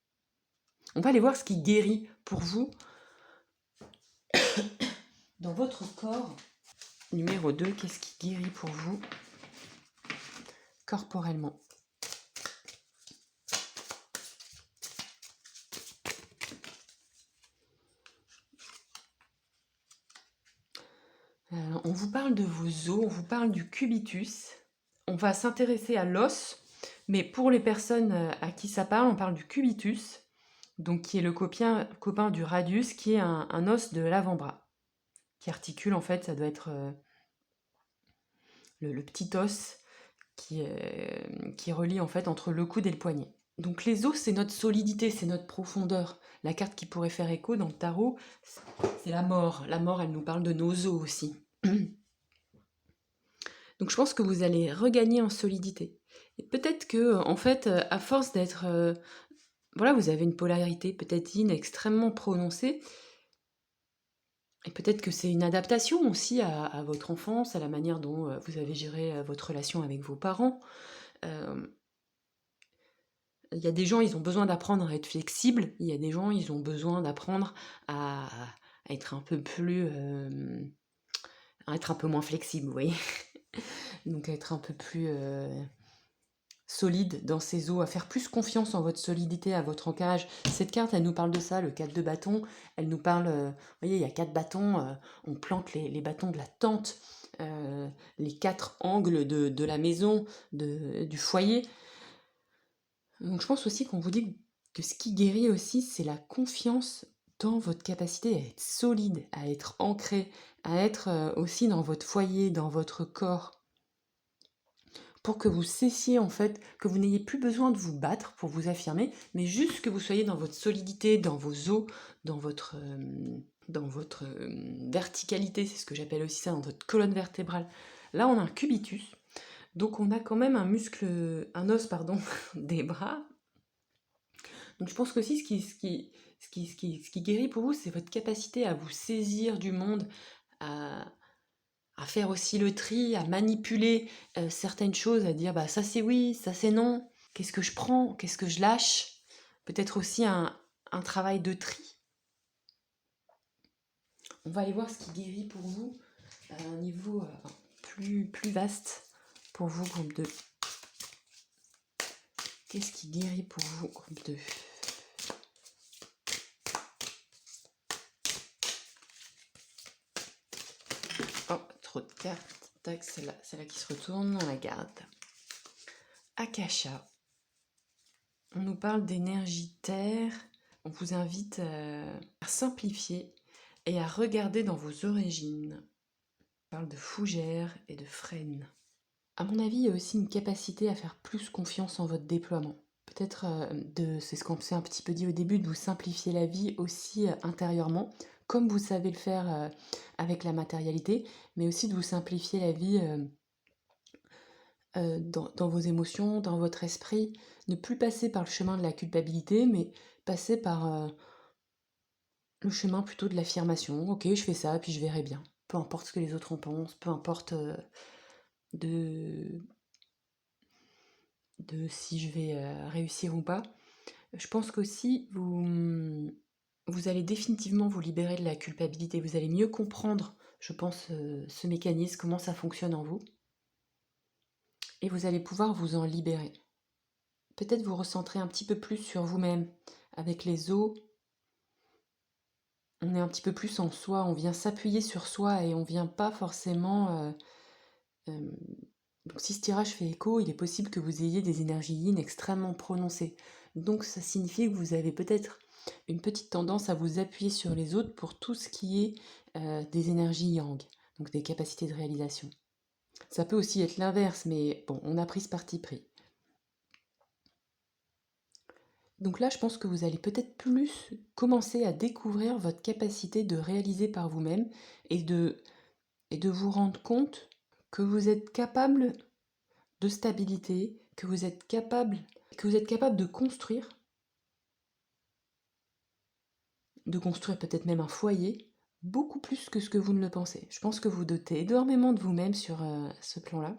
On va aller voir ce qui guérit pour vous dans votre corps. Numéro 2, qu'est-ce qui guérit pour vous corporellement? On vous parle de vos os, on vous parle du cubitus. On va s'intéresser à l'os, mais pour les personnes à qui ça parle, on parle du cubitus, donc qui est le copain du radius, qui est un os de l'avant-bras, qui articule en fait, ça doit être le petit os qui relie en fait entre le coude et le poignet. Donc les os, c'est notre solidité, c'est notre profondeur. La carte qui pourrait faire écho dans le tarot, c'est la mort. La mort, elle nous parle de nos os aussi. Donc je pense que vous allez regagner en solidité. Et peut-être que, en fait, à force d'être... voilà, vous avez une polarité peut-être yin extrêmement prononcée. Et peut-être que c'est une adaptation aussi à votre enfance, à la manière dont vous avez géré votre relation avec vos parents. Il y a des gens, ils ont besoin d'apprendre à être flexibles. Il y a des gens, ils ont besoin d'apprendre à être un peu plus... à être un peu moins flexible, vous voyez. Donc à être un peu plus solide dans ses os, à faire plus confiance en votre solidité, à votre ancrage. Cette carte, elle nous parle de ça, le 4 de bâton. Elle nous parle, vous voyez, il y a 4 bâtons, on plante les bâtons de la tente, les 4 angles de la maison, du foyer. Donc je pense aussi qu'on vous dit que ce qui guérit aussi, c'est la confiance dans votre capacité à être solide, à être ancré, à être aussi dans votre foyer, dans votre corps, pour que vous cessiez en fait, que vous n'ayez plus besoin de vous battre pour vous affirmer, mais juste que vous soyez dans votre solidité, dans vos os, dans votre verticalité, c'est ce que j'appelle aussi ça, dans votre colonne vertébrale. Là, on a un cubitus, donc on a quand même un os, pardon, des bras. Donc je pense qu'aussi ce qui guérit pour vous, c'est votre capacité à vous saisir du monde, à faire aussi le tri, à manipuler certaines choses, à dire bah ça c'est oui, ça c'est non, qu'est-ce que je prends, qu'est-ce que je lâche, peut-être aussi un travail de tri. On va aller voir ce qui guérit pour vous à un niveau plus vaste pour vous, groupe 2. Qu'est-ce qui guérit pour vous, groupe 2? Oh, trop de cartes. Tac, celle-là qui se retourne, on la garde. Akasha. On nous parle d'énergie terre. On vous invite à simplifier et à regarder dans vos origines. On parle de fougère et de frêne. À mon avis, il y a aussi une capacité à faire plus confiance en votre déploiement. Peut-être, c'est ce qu'on s'est un petit peu dit au début, de vous simplifier la vie aussi intérieurement, comme vous savez le faire avec la matérialité, mais aussi de vous simplifier la vie dans vos émotions, dans votre esprit. Ne plus passer par le chemin de la culpabilité, mais passer par le chemin plutôt de l'affirmation. Ok, je fais ça, puis je verrai bien. Peu importe ce que les autres en pensent, peu importe de si je vais réussir ou pas. Je pense qu'aussi, vous allez définitivement vous libérer de la culpabilité. Vous allez mieux comprendre, je pense, ce mécanisme, comment ça fonctionne en vous. Et vous allez pouvoir vous en libérer. Peut-être vous recentrer un petit peu plus sur vous-même. Avec les os, on est un petit peu plus en soi, on vient s'appuyer sur soi et on vient pas forcément... donc si ce tirage fait écho, il est possible que vous ayez des énergies yin extrêmement prononcées. Donc ça signifie que vous avez peut-être une petite tendance à vous appuyer sur les autres pour tout ce qui est des énergies yang, donc des capacités de réalisation. Ça peut aussi être l'inverse, mais bon, on a pris ce parti pris. Donc là, je pense que vous allez peut-être plus commencer à découvrir votre capacité de réaliser par vous-même et de vous rendre compte que vous êtes capable de stabilité, que vous êtes capable de construire peut-être même un foyer, beaucoup plus que ce que vous ne le pensez. Je pense que vous dotez énormément de vous-même sur ce plan-là.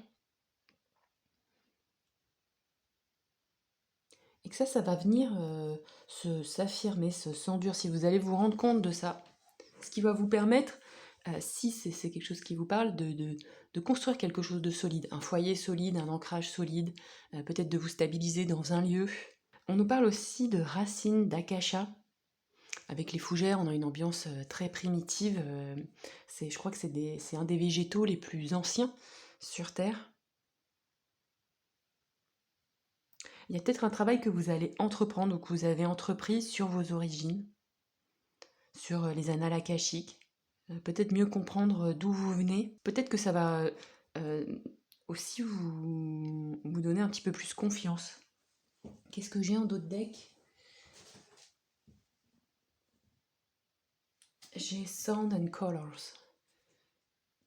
Et que ça va venir s'affirmer, s'endurcir. Vous allez vous rendre compte de ça. Ce qui va vous permettre, si c'est quelque chose qui vous parle, de construire quelque chose de solide. Un foyer solide, un ancrage solide, peut-être de vous stabiliser dans un lieu. On nous parle aussi de racines, d'akasha. Avec les fougères, on a une ambiance très primitive. Je crois que c'est un des végétaux les plus anciens sur Terre. Il y a peut-être un travail que vous allez entreprendre ou que vous avez entrepris sur vos origines, sur les annales akashiques. Peut-être mieux comprendre d'où vous venez. Peut-être que ça va aussi vous donner un petit peu plus confiance. Qu'est-ce que j'ai en d'autres decks? J'ai Sound and Colors,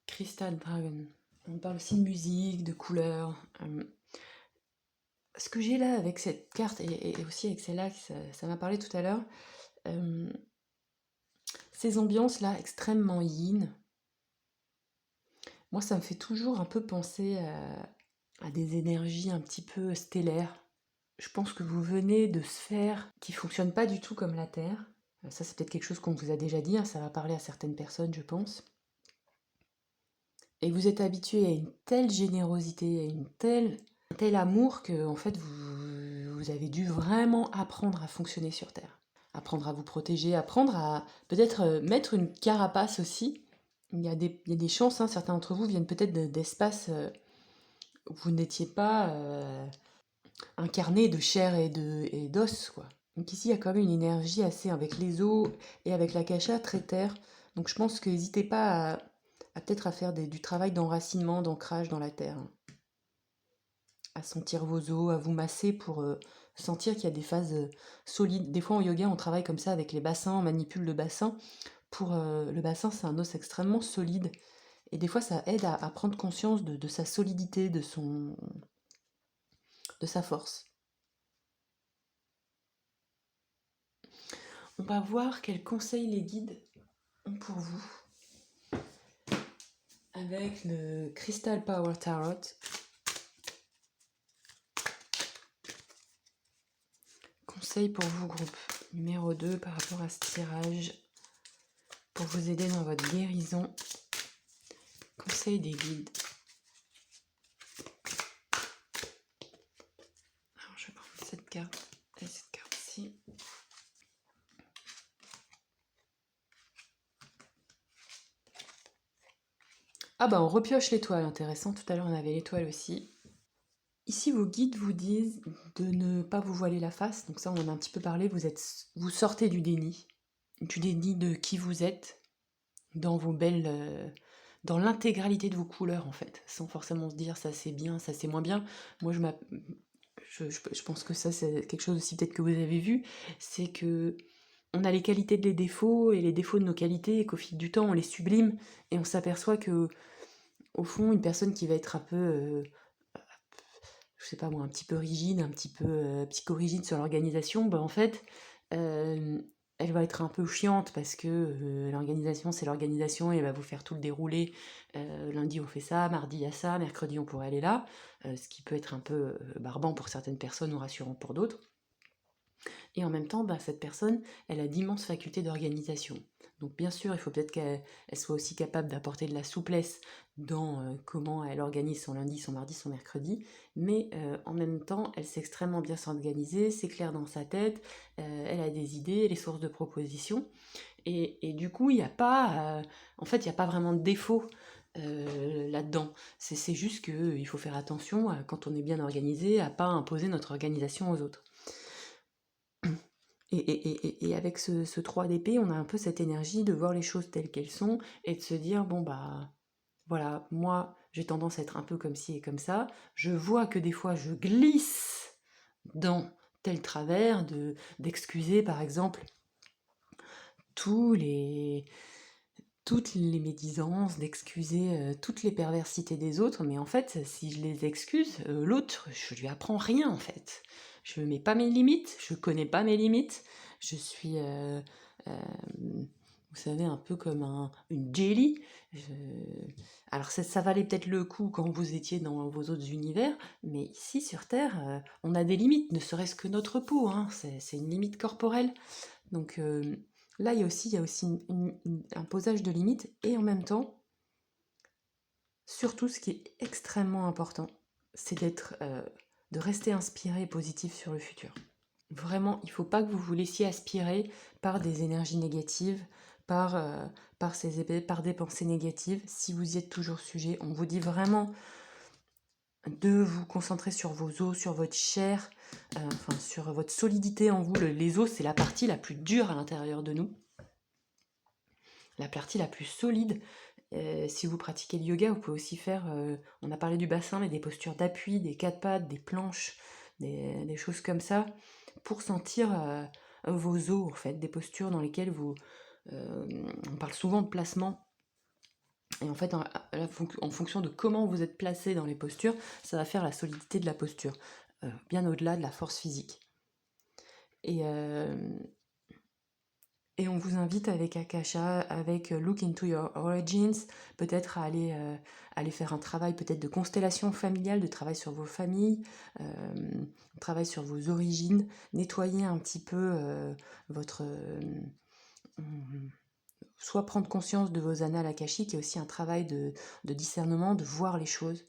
Crystal Dragon. On parle aussi de musique, de couleurs. Ce que j'ai là avec cette carte, et aussi avec celle-là, ça m'a parlé tout à l'heure, ces ambiances-là extrêmement yin, moi ça me fait toujours un peu penser à des énergies un petit peu stellaires. Je pense que vous venez de sphères qui fonctionnent pas du tout comme la Terre. Ça c'est peut-être quelque chose qu'on vous a déjà dit, hein, ça va parler à certaines personnes je pense. Et vous êtes habitué à une telle générosité, à un tel amour que en fait vous avez dû vraiment apprendre à fonctionner sur Terre. Apprendre à vous protéger, apprendre à peut-être mettre une carapace aussi. Il y a des chances, hein, certains d'entre vous viennent peut-être d'espaces où vous n'étiez pas incarné de chair et d'os, quoi. Donc ici, il y a quand même une énergie assez avec les os et avec la kasha très terre. Donc je pense que n'hésitez pas à peut-être à faire du travail d'enracinement, d'ancrage dans la terre, hein. À sentir vos os, à vous masser pour sentir qu'il y a des phases solides. Des fois en yoga, on travaille comme ça avec les bassins, on manipule le bassin. Le bassin, c'est un os extrêmement solide. Et des fois, ça aide à prendre conscience de sa solidité, de sa force. On va voir quels conseils les guides ont pour vous avec le Crystal Power Tarot. Conseil pour vous, groupe numéro 2, par rapport à ce tirage, pour vous aider dans votre guérison. Conseil des guides. Alors, je vais prendre cette carte et cette carte-ci. Ah bah on repioche l'étoile, intéressant. Tout à l'heure on avait l'étoile aussi. Ici, vos guides vous disent de ne pas vous voiler la face. Donc ça, on en a un petit peu parlé. Vous sortez du déni de qui vous êtes, dans vos belles, dans l'intégralité de vos couleurs en fait, sans forcément se dire ça c'est bien, ça c'est moins bien. Moi, je pense que ça c'est quelque chose aussi peut-être que vous avez vu, c'est que on a les qualités de les défauts et les défauts de nos qualités, et qu'au fil du temps on les sublime et on s'aperçoit que au fond, une personne qui va être un peu je sais pas moi, un petit peu rigide, un petit peu psychorigide sur l'organisation, bah en fait, elle va être un peu chiante parce que l'organisation, c'est l'organisation et elle va vous faire tout le déroulé. Lundi, on fait ça, mardi, il y a ça, mercredi, on pourrait aller là, ce qui peut être un peu barbant pour certaines personnes ou rassurant pour d'autres. Et en même temps, bah, cette personne, elle a d'immenses facultés d'organisation. Donc bien sûr, il faut peut-être qu'elle soit aussi capable d'apporter de la souplesse dans comment elle organise son lundi, son mardi, son mercredi, mais en même temps, elle sait extrêmement bien s'organiser, c'est clair dans sa tête, elle a des idées, les sources de propositions, et du coup, il n'y a pas, en fait, il n'y a pas vraiment de défaut là-dedans. C'est juste qu'il faut faire attention, quand on est bien organisé, à pas imposer notre organisation aux autres. Et avec ce 3 d'épée, on a un peu cette énergie de voir les choses telles qu'elles sont et de se dire, bon bah voilà, moi j'ai tendance à être un peu comme ci et comme ça, je vois que des fois je glisse dans tel travers, d'excuser par exemple tous les, toutes les médisances, d'excuser toutes les perversités des autres, mais en fait, si je les excuse, l'autre, je lui apprends rien en fait. Je mets pas mes limites, je connais pas mes limites, je suis, vous savez, un peu comme une jelly. Alors ça valait peut-être le coup quand vous étiez dans vos autres univers, mais ici sur Terre, on a des limites, ne serait-ce que notre peau, hein, c'est une limite corporelle. Donc là, il y a aussi un posage de limites et en même temps, surtout ce qui est extrêmement important, c'est de rester inspiré et positif sur le futur. Vraiment, il ne faut pas que vous vous laissiez aspirer par des énergies négatives, par ces épées, par des pensées négatives. Si vous y êtes toujours sujet, on vous dit vraiment de vous concentrer sur vos os, sur votre chair, enfin sur votre solidité en vous. Les os, c'est la partie la plus dure à l'intérieur de nous, la partie la plus solide. Si vous pratiquez le yoga, vous pouvez aussi faire, on a parlé du bassin, mais des postures d'appui, des quatre pattes, des planches, des choses comme ça, pour sentir vos os, en fait, des postures dans lesquelles on parle souvent de placement. Et en fait, en fonction de comment vous êtes placé dans les postures, ça va faire la solidité de la posture, bien au-delà de la force physique. Et, et on vous invite avec Akasha, avec Look into Your Origins, peut-être à aller faire un travail peut-être de constellation familiale, de travail sur vos familles, travail sur vos origines, nettoyer un petit peu votre... soit prendre conscience de vos annales akashiques, et aussi un travail de discernement, de voir les choses.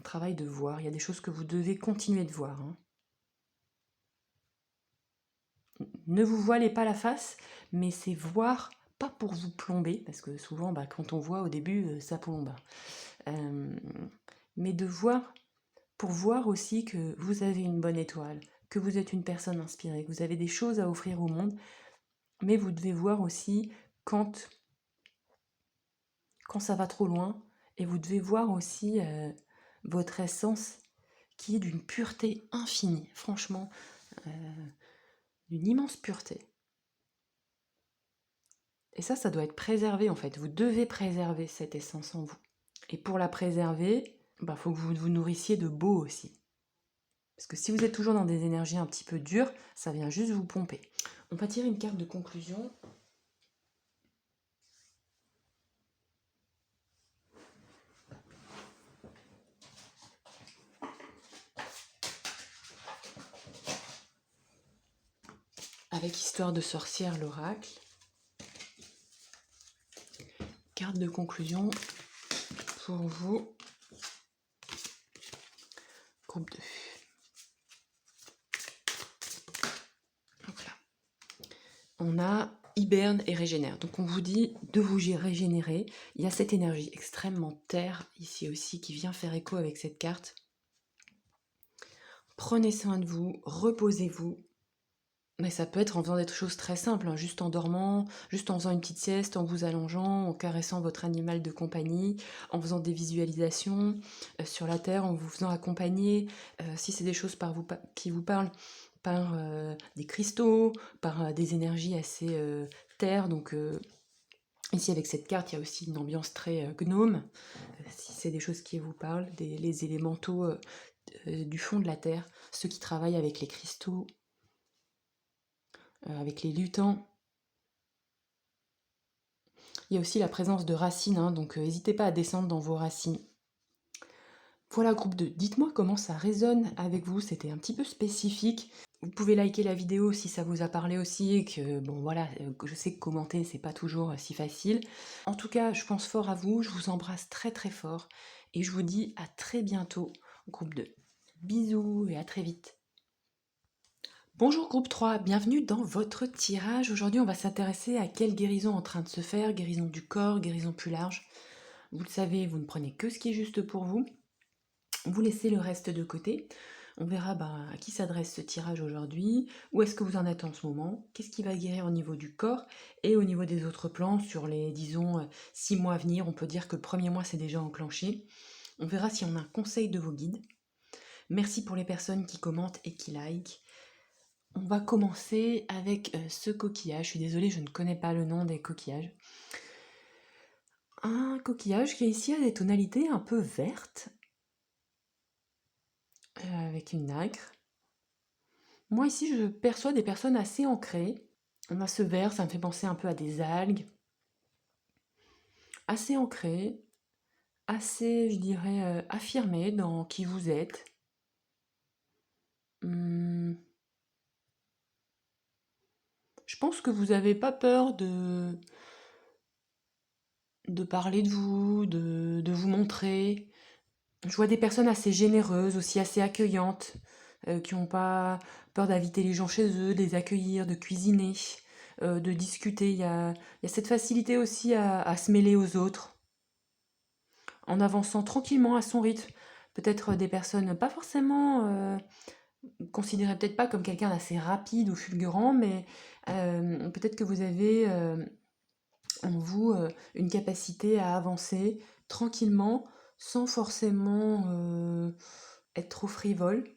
Travail de voir, il y a des choses que vous devez continuer de voir. Hein. Ne vous voilez pas la face, mais c'est voir, pas pour vous plomber, parce que souvent, quand on voit au début, ça plombe. Mais de voir, pour voir aussi que vous avez une bonne étoile, que vous êtes une personne inspirée, que vous avez des choses à offrir au monde, mais vous devez voir aussi quand ça va trop loin, et vous devez voir aussi votre essence qui est d'une pureté infinie, franchement, d'une immense pureté. Et ça doit être préservé en fait. Vous devez préserver cette essence en vous. Et pour la préserver, faut que vous vous nourrissiez de beau aussi. Parce que si vous êtes toujours dans des énergies un petit peu dures, ça vient juste vous pomper. On va tirer une carte de conclusion. Avec Histoire de sorcière, l'oracle. Carte de conclusion pour vous. Groupe 2. Voilà. On a hiberne et régénère. Donc on vous dit de vous régénérer. Il y a cette énergie extrêmement terre ici aussi qui vient faire écho avec cette carte. Prenez soin de vous, reposez-vous. Mais ça peut être en faisant des choses très simples, hein, juste en dormant, juste en faisant une petite sieste, en vous allongeant, en caressant votre animal de compagnie, en faisant des visualisations sur la terre, en vous faisant accompagner, si c'est des choses qui vous parlent, par des cristaux, par des énergies assez terre. Donc ici avec cette carte, il y a aussi une ambiance très gnome, si c'est des choses qui vous parlent, les élémentaux du fond de la terre, ceux qui travaillent avec les cristaux, avec les lutins. Il y a aussi la présence de racines, hein, donc n'hésitez pas à descendre dans vos racines. Voilà, groupe 2. Dites-moi comment ça résonne avec vous, c'était un petit peu spécifique. Vous pouvez liker la vidéo si ça vous a parlé aussi, et que, je sais que commenter, c'est pas toujours si facile. En tout cas, je pense fort à vous, je vous embrasse très très fort, et je vous dis à très bientôt, groupe 2. Bisous et à très vite. Bonjour groupe 3, bienvenue dans votre tirage. Aujourd'hui, on va s'intéresser à quelle guérison en train de se faire, guérison du corps, guérison plus large. Vous le savez, vous ne prenez que ce qui est juste pour vous. Vous laissez le reste de côté. On verra à qui s'adresse ce tirage aujourd'hui, où est-ce que vous en êtes en ce moment, qu'est-ce qui va guérir au niveau du corps et au niveau des autres plans sur les, disons, 6 mois à venir. On peut dire que le premier mois, c'est déjà enclenché. On verra si on a un conseil de vos guides. Merci pour les personnes qui commentent et qui likent. On va commencer avec ce coquillage. Je suis désolée, je ne connais pas le nom des coquillages. Un coquillage qui ici a des tonalités un peu vertes, avec une nacre. Moi ici, je perçois des personnes assez ancrées. On a ce vert, ça me fait penser un peu à des algues. Assez ancrées, assez, je dirais, affirmées dans qui vous êtes. Je pense que vous n'avez pas peur de parler de vous, de vous montrer. Je vois des personnes assez généreuses, aussi assez accueillantes, qui n'ont pas peur d'inviter les gens chez eux, de les accueillir, de cuisiner, de discuter. Il y a cette facilité aussi à se mêler aux autres, en avançant tranquillement à son rythme. Peut-être des personnes pas forcément considérez peut-être pas comme quelqu'un d'assez rapide ou fulgurant, mais peut-être que vous avez en vous une capacité à avancer tranquillement, sans forcément être trop frivole,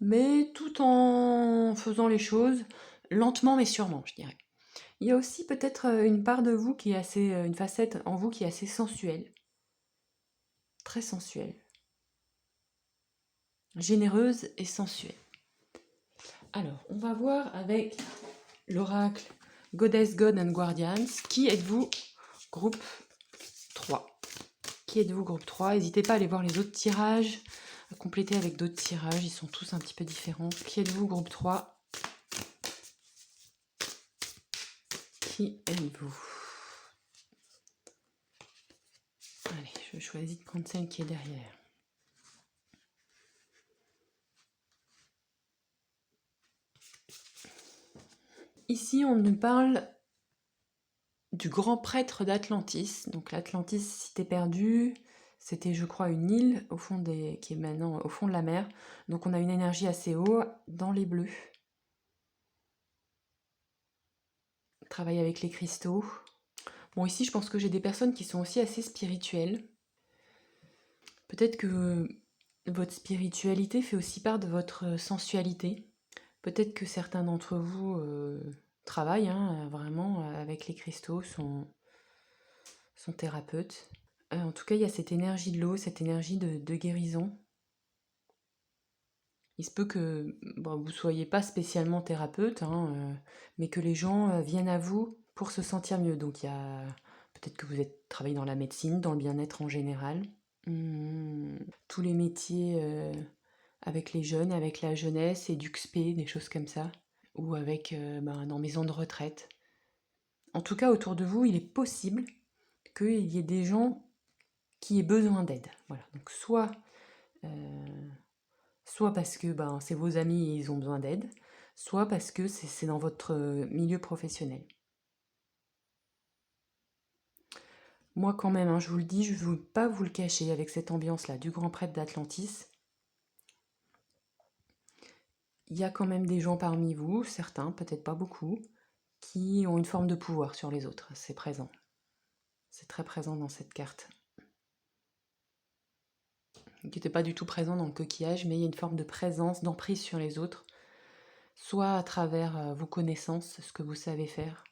mais tout en faisant les choses lentement mais sûrement, je dirais. Il y a aussi peut-être une part de vous qui est assez, une facette en vous qui est assez sensuelle, très sensuelle, généreuse et sensuelle. Alors, on va voir avec l'oracle Goddess, God and Guardians. Qui êtes-vous, groupe 3? Qui êtes-vous, groupe 3? N'hésitez pas à aller voir les autres tirages, à compléter avec d'autres tirages, ils sont tous un petit peu différents. Qui êtes-vous, groupe 3? Qui êtes-vous? Allez, je choisis de prendre celle qui est derrière. Ici, on nous parle du grand prêtre d'Atlantis. Donc l'Atlantis, cité perdue, c'était je crois une île au fond qui est maintenant au fond de la mer. Donc on a une énergie assez haut dans les bleus. Travaille avec les cristaux. Bon, ici je pense que j'ai des personnes qui sont aussi assez spirituelles. Peut-être que votre spiritualité fait aussi part de votre sensualité. Peut-être que certains d'entre vous travaillent vraiment avec les cristaux, sont thérapeutes. En tout cas, il y a cette énergie de l'eau, cette énergie de guérison. Il se peut que vous ne soyez pas spécialement thérapeute, mais que les gens viennent à vous pour se sentir mieux. Donc il y a peut-être que vous êtes travaillé dans la médecine, dans le bien-être en général. Tous les métiers avec les jeunes, avec la jeunesse, EduxP, des choses comme ça. Ou avec dans maison de retraite. En tout cas, autour de vous, il est possible qu'il y ait des gens qui aient besoin d'aide. Voilà. Donc soit parce que c'est vos amis et ils ont besoin d'aide, soit parce que c'est dans votre milieu professionnel. Moi quand même, je vous le dis, je ne veux pas vous le cacher avec cette ambiance-là du grand prêtre d'Atlantis. Il y a quand même des gens parmi vous, certains, peut-être pas beaucoup, qui ont une forme de pouvoir sur les autres. C'est présent. C'est très présent dans cette carte. Qui n'était pas du tout présent dans le coquillage, mais il y a une forme de présence, d'emprise sur les autres, soit à travers vos connaissances, ce que vous savez faire,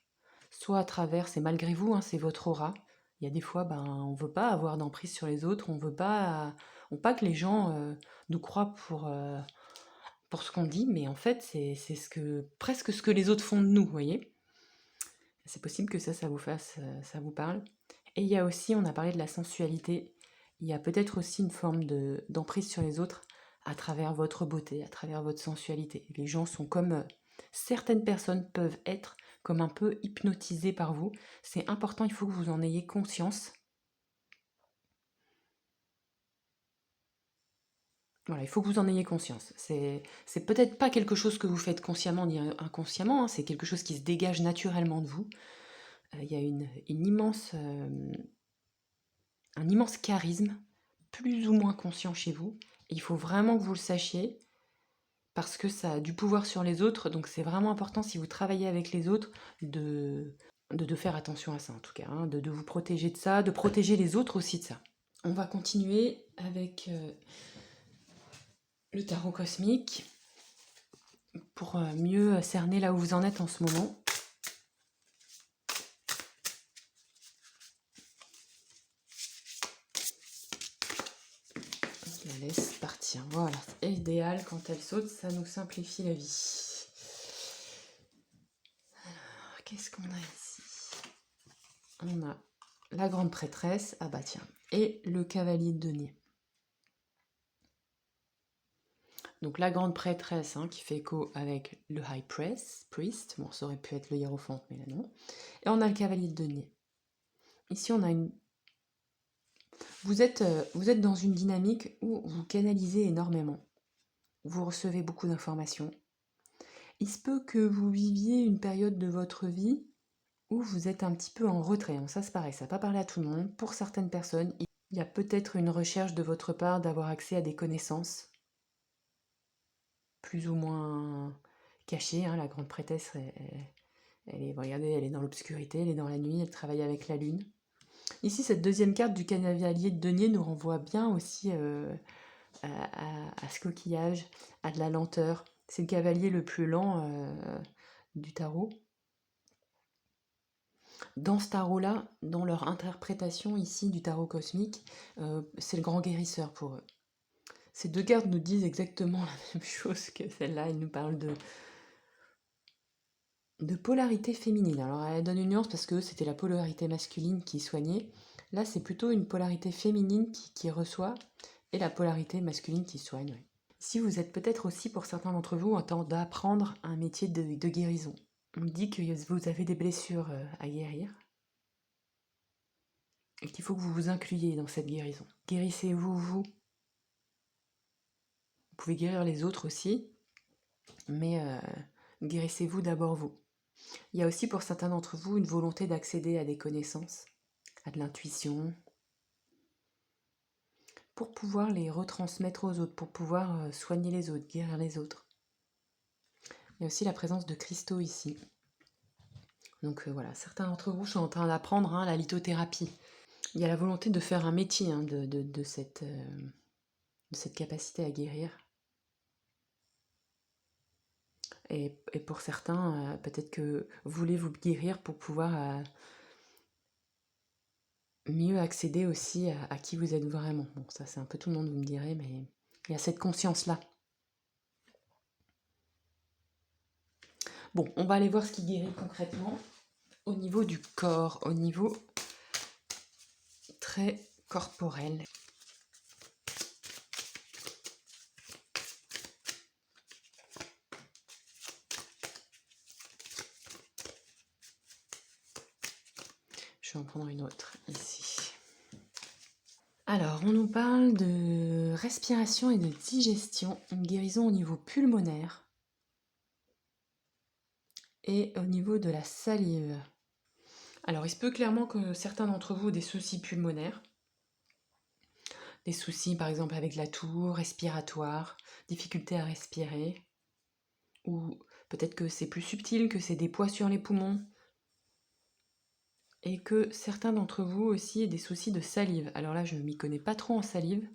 soit à travers, c'est malgré vous, c'est votre aura. Il y a des fois, on ne veut pas avoir d'emprise sur les autres, on veut pas que les gens nous croient pour ce qu'on dit, mais en fait, c'est presque ce que les autres font de nous, vous voyez. C'est possible que ça vous fasse, ça vous parle. Et il y a aussi, on a parlé de la sensualité, il y a peut-être aussi une forme d'emprise sur les autres à travers votre beauté, à travers votre sensualité. Les gens sont comme, certaines personnes peuvent être comme un peu hypnotisées par vous. C'est important, il faut que vous en ayez conscience. Voilà, il faut que vous en ayez conscience. C'est peut-être pas quelque chose que vous faites consciemment ni inconsciemment, c'est quelque chose qui se dégage naturellement de vous. Il y a un immense charisme, plus ou moins conscient chez vous. Et il faut vraiment que vous le sachiez, parce que ça a du pouvoir sur les autres, donc c'est vraiment important si vous travaillez avec les autres de faire attention à ça en tout cas, de vous protéger de ça, de protéger les autres aussi de ça. On va continuer avec le tarot cosmique pour mieux cerner là où vous en êtes en ce moment. Je la laisse partir. Voilà, c'est idéal quand elle saute, ça nous simplifie la vie. Alors, qu'est-ce qu'on a ici? On a la grande prêtresse, ah bah tiens, et le cavalier de denier. Donc la grande prêtresse qui fait écho avec le high priest, bon ça aurait pu être le hiérophante mais là non. Et on a le cavalier de denier. Ici on a vous êtes dans une dynamique où vous canalisez énormément. Vous recevez beaucoup d'informations. Il se peut que vous viviez une période de votre vie où vous êtes un petit peu en retrait. Ça c'est pareil, ça n'a pas parlé à tout le monde. Pour certaines personnes, il y a peut-être une recherche de votre part d'avoir accès à des connaissances plus ou moins cachée, hein. La grande prêtresse, elle est, regardez, elle est dans l'obscurité, elle est dans la nuit, elle travaille avec la lune. Ici, cette deuxième carte du cavalier de denier nous renvoie bien aussi à ce coquillage, à de la lenteur. C'est le cavalier le plus lent du tarot. Dans ce tarot-là, dans leur interprétation ici du tarot cosmique, c'est le grand guérisseur pour eux. Ces deux cartes nous disent exactement la même chose que celle-là. Elles nous parlent de polarité féminine. Alors elle donne une nuance parce que c'était la polarité masculine qui soignait. Là, c'est plutôt une polarité féminine qui reçoit et la polarité masculine qui soigne. Ouais. Ici, vous êtes peut-être aussi, pour certains d'entre vous, en train d'apprendre un métier de guérison. On me dit que vous avez des blessures à guérir et qu'il faut que vous vous incluiez dans cette guérison. Guérissez-vous, vous. Vous pouvez guérir les autres aussi, mais guérissez-vous d'abord vous. Il y a aussi pour certains d'entre vous une volonté d'accéder à des connaissances, à de l'intuition, pour pouvoir les retransmettre aux autres, pour pouvoir soigner les autres, guérir les autres. Il y a aussi la présence de cristaux ici. Donc voilà, certains d'entre vous sont en train d'apprendre la lithothérapie. Il y a la volonté de faire un métier de cette capacité à guérir. Et pour certains, peut-être que vous voulez vous guérir pour pouvoir mieux accéder aussi à qui vous êtes vraiment. Bon, ça c'est un peu tout le monde, vous me direz, mais il y a cette conscience-là. Bon, on va aller voir ce qui guérit concrètement au niveau du corps, au niveau très corporel. Je vais en prendre une autre ici. Alors, on nous parle de respiration et de digestion, une guérison au niveau pulmonaire et au niveau de la salive. Alors, il se peut clairement que certains d'entre vous aient des soucis pulmonaires, des soucis par exemple avec la toux, respiratoire, difficulté à respirer, ou peut-être que c'est plus subtil, que c'est des poids sur les poumons, et que certains d'entre vous aussi aient des soucis de salive. Alors là, je ne m'y connais pas trop en salive,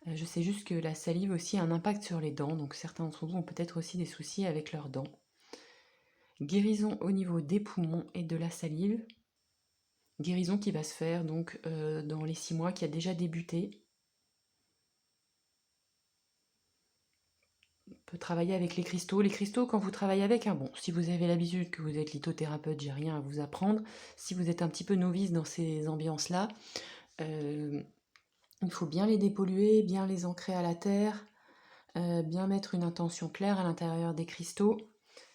je sais juste que la salive aussi a un impact sur les dents, donc certains d'entre vous ont peut-être aussi des soucis avec leurs dents. Guérison au niveau des poumons et de la salive, guérison qui va se faire donc dans les 6 mois, qui a déjà débuté. On peut travailler avec les cristaux. Les cristaux, quand vous travaillez avec, bon, si vous avez l'habitude que vous êtes lithothérapeute, j'ai rien à vous apprendre. Si vous êtes un petit peu novice dans ces ambiances-là, il faut bien les dépolluer, bien les ancrer à la terre, bien mettre une intention claire à l'intérieur des cristaux.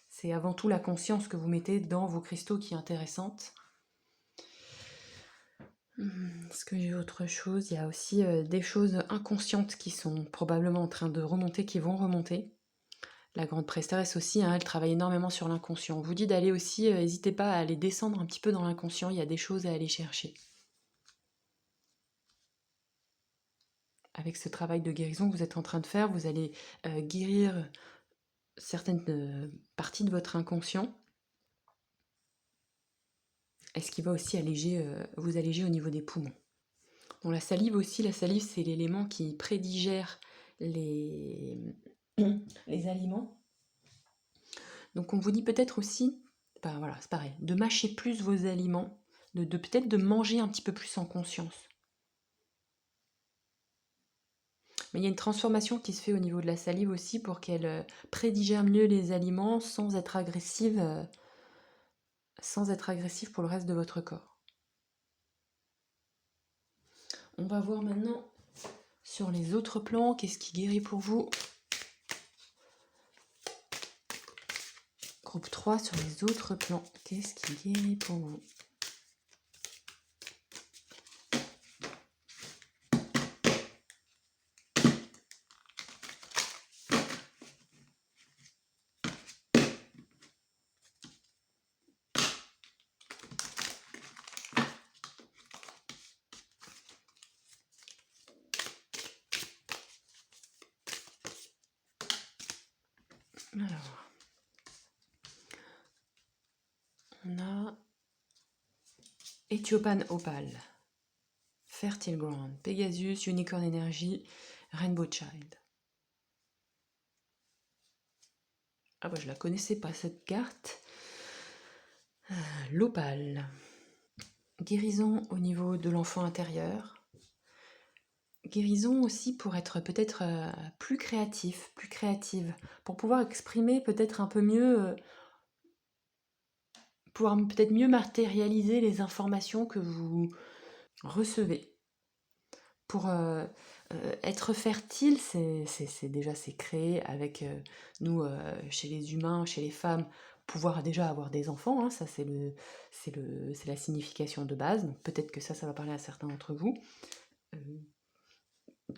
C'est avant tout la conscience que vous mettez dans vos cristaux qui est intéressante. Est-ce que j'ai autre chose? Il y a aussi des choses inconscientes qui sont probablement en train de remonter, qui vont remonter. La grande prêtresse aussi, elle travaille énormément sur l'inconscient. On vous dit d'aller aussi, n'hésitez pas à aller descendre un petit peu dans l'inconscient, il y a des choses à aller chercher. Avec ce travail de guérison que vous êtes en train de faire, vous allez guérir certaines parties de votre inconscient. Et ce qui va aussi vous alléger au niveau des poumons. Bon, la salive aussi, la salive c'est l'élément qui prédigère les aliments. Donc on vous dit peut-être aussi, voilà, c'est pareil, de mâcher plus vos aliments, de peut-être de manger un petit peu plus en conscience. Mais il y a une transformation qui se fait au niveau de la salive aussi pour qu'elle prédigère mieux les aliments sans être agressive pour le reste de votre corps. On va voir maintenant sur les autres plans, qu'est-ce qui guérit pour vous. Groupe 3 sur les autres plans, qu'est-ce qui guérit pour vous? Alors, on a Ethiopian Opal, Fertile Ground, Pegasus, Unicorn Energy, Rainbow Child. Ah bah je la connaissais pas cette carte. L'opale. Guérison au niveau de l'enfant intérieur. Guérison aussi pour être peut-être plus créatif, plus créative, pour pouvoir exprimer peut-être un peu mieux, pouvoir peut-être mieux matérialiser les informations que vous recevez. Pour être fertile, c'est déjà c'est créé avec nous, chez les humains, chez les femmes, pouvoir déjà avoir des enfants, hein, ça c'est la signification de base, donc peut-être que ça va parler à certains d'entre vous.